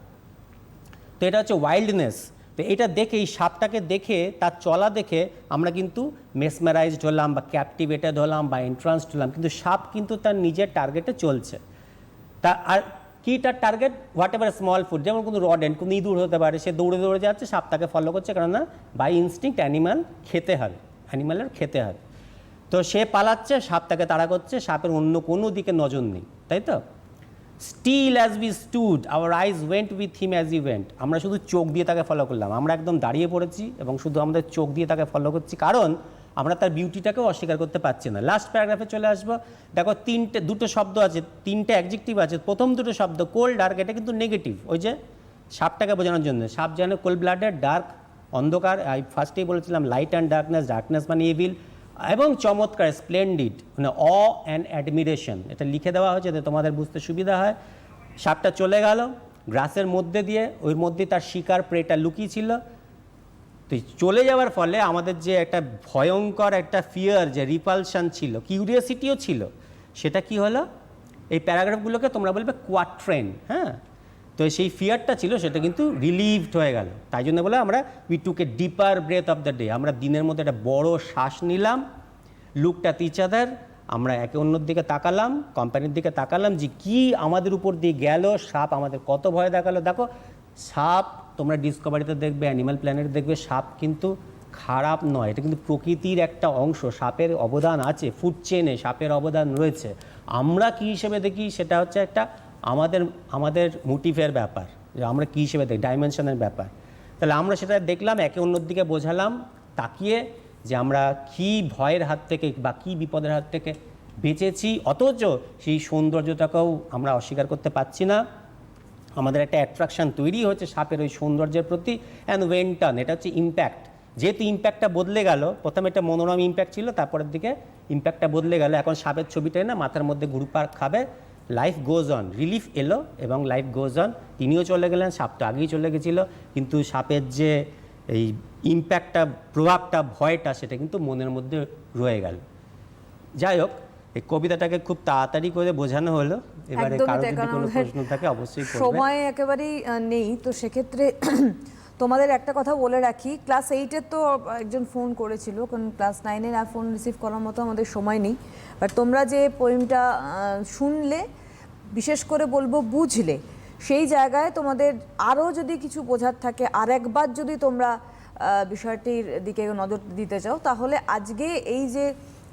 তো এটা হচ্ছে ওয়াইল্ডনেস। তো এটা দেখে, এই সাপটাকে দেখে, তার চলা দেখে আমরা কিন্তু মেসমেরাইজড হলাম, বা ক্যাপটিভেটেড হলাম, বা এন্ট্রান্সড হলাম, কিন্তু সাপ কিন্তু তার নিজের টার্গেটে চলছে। তা আর কি তার target? What ever small food, যেমন কোনো রডেন্ট, কোনো ইঁদুর হতে পারে, সে দৌড়ে যাচ্ছে, সাপ তাকে ফলো করছে, কেননা বাই ইনস্টিংক্ট অ্যানিমালের খেতে হবে। তো সে পালাচ্ছে, সাপ তাকে তাড়া করছে, সাপের অন্য কোনো দিকে নজর নেই, তাই তো। Still as we stood our eyes went with him as he went. আমরা শুধু চোখ দিয়ে তাকে ফলো করলাম, আমরা একদম দাঁড়িয়ে পড়েছি এবং শুধু আমাদের চোখ দিয়ে তাকে ফলো করছি, কারণ আমরা তার বিউটিটাকেও অস্বীকার করতে পারছি না। লাস্ট প্যারাগ্রাফে চলে আসবো, দেখো দুটো শব্দ আছে, 3টে অ্যাডজেক্টিভ আছে। প্রথম দুটো শব্দ কোল্ড ডার্ক, এটা কিন্তু নেগেটিভ, ওই যে সাপটাকে বোঝানোর জন্য। সাপ যেন কোল্ড ব্লাডেড, ডার্ক অন্ধকার, আমি ফার্স্টেই বলেছিলাম লাইট অ্যান্ড ডার্কনেস, ডার্কনেস মানে ইভিল, এবং চমৎকার স্প্লেন্ডিড মানে অ অ্যান্ড অ্যাডমিরেশন। এটা লিখে দেওয়া হয়েছে যাতে তোমাদের বুঝতে সুবিধা হয়। সাপটা চলে গেল গ্রাসের মধ্যে দিয়ে, ওর মধ্যে তার শিকার প্রেটা লুকিয়ে ছিল। তো চলে যাওয়ার ফলে আমাদের যে একটা ভয়ঙ্কর একটা ফিয়ার, যে রিপালশন ছিল, কিউরিয়াসিটিও ছিল, সেটা কি হলো, এই প্যারাগ্রাফগুলোকে তোমরা বলবে কোয়াট্রেন। হ্যাঁ, তো সেই ফিয়ারটা ছিল সেটা কিন্তু রিলিভড হয়ে গেল। তাই জন্য বলে আমরা we took a deeper breath of the day, আমরা দিনের মধ্যে একটা বড় শ্বাস নিলাম, লুকড অ্যাট ইচ আদার, আমরা একে অন্যর দিকে তাকালাম, কোম্পানির দিকে তাকালাম যে কি আমাদের উপর দিয়ে গেল, সাপ আমাদের কত ভয় দেখালো। দেখো সাপ তোমরা ডিসকভারিতে দেখবে, অ্যানিম্যাল প্ল্যানেটে দেখবে, সাপ কিন্তু খারাপ নয়, এটা কিন্তু প্রকৃতির একটা অংশ। সাপের অবদান আছে, ফুড চেনে সাপের অবদান রয়েছে। আমরা কী হিসেবে দেখি সেটা হচ্ছে একটা আমাদের মোটিভের ব্যাপার, যে আমরা কী হিসেবে দেখি, ডাইমেনশনের ব্যাপার। তাহলে আমরা সেটা দেখলাম, একে অন্যর দিকে বোঝালাম তাকিয়ে, যে আমরা কী ভয়ের হাত থেকে বা কী বিপদের হাত থেকে বেঁচেছি, অথচ সেই সৌন্দর্যটাকেও আমরা অস্বীকার করতে পারছি না। আমাদের একটা অ্যাট্রাকশান তৈরি হচ্ছে সাপের ওই সৌন্দর্যের প্রতি, অ্যান্ড ওয়েন্টন, এটা হচ্ছে ইম্প্যাক্ট। যেহেতু ইম্প্যাক্টটা বদলে গেল, প্রথমে একটা মনোরম ইম্প্যাক্ট ছিল, তারপরের দিকে ইম্প্যাক্টটা বদলে গেল, এখন সাপের ছবিটাই না মাথার মধ্যে ঘুরপাক খাবে। লাইফ গোজ অন, রিলিফ এলো এবং লাইফ গোজ অন। তিনিও চলে গেলেন, সাপ তো আগেই চলে গেছিলো, কিন্তু সাপের যে এই ইম্প্যাক্টটা, প্রভাবটা, ভয়টা, সেটা কিন্তু মনের মধ্যে রয়ে গেল। যাই হোক, এই কবিতাটাকে খুব তাড়াতাড়ি করে বোঝানো হলো। এবারে কারো যদি কোনো প্রশ্ন থাকে অবশ্যই করবে। সময় একেবারেই নেই, তো সেক্ষেত্রে তোমাদের একটা কথা বলে রাখি, ক্লাস 8-এর তো একজন ফোন করেছিল, কারণ ক্লাস 9-এর আর ফোন রিসিভ করার মতো আমাদের সময় নেই। বাট তোমরা যে পোয়েমটা শুনলে, বিশেষ করে বলবো বুঝলে, সেই জায়গায় তোমাদের আরও যদি কিছু বোঝার থাকে, আর একবার যদি তোমরা বিষয়টির দিকে নজর দিতে চাও, তাহলে আজকে এই যে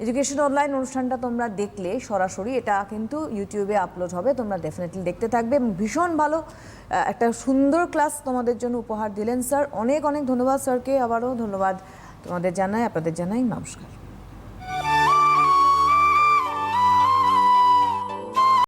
এডুকেশন অনলাইন অনুষ্ঠানটা তোমরা দেখলে সরাসরি, এটা কিন্তু ইউটিউবে আপলোড হবে, তোমরা ডেফিনেটলি দেখতে থাকবে। ভীষণ ভালো একটা সুন্দর ক্লাস তোমাদের জন্য উপহার দিলেন স্যার। অনেক অনেক ধন্যবাদ স্যারকে, আবারও ধন্যবাদ তোমাদের জানাই, আপনাদের জানাই নমস্কার।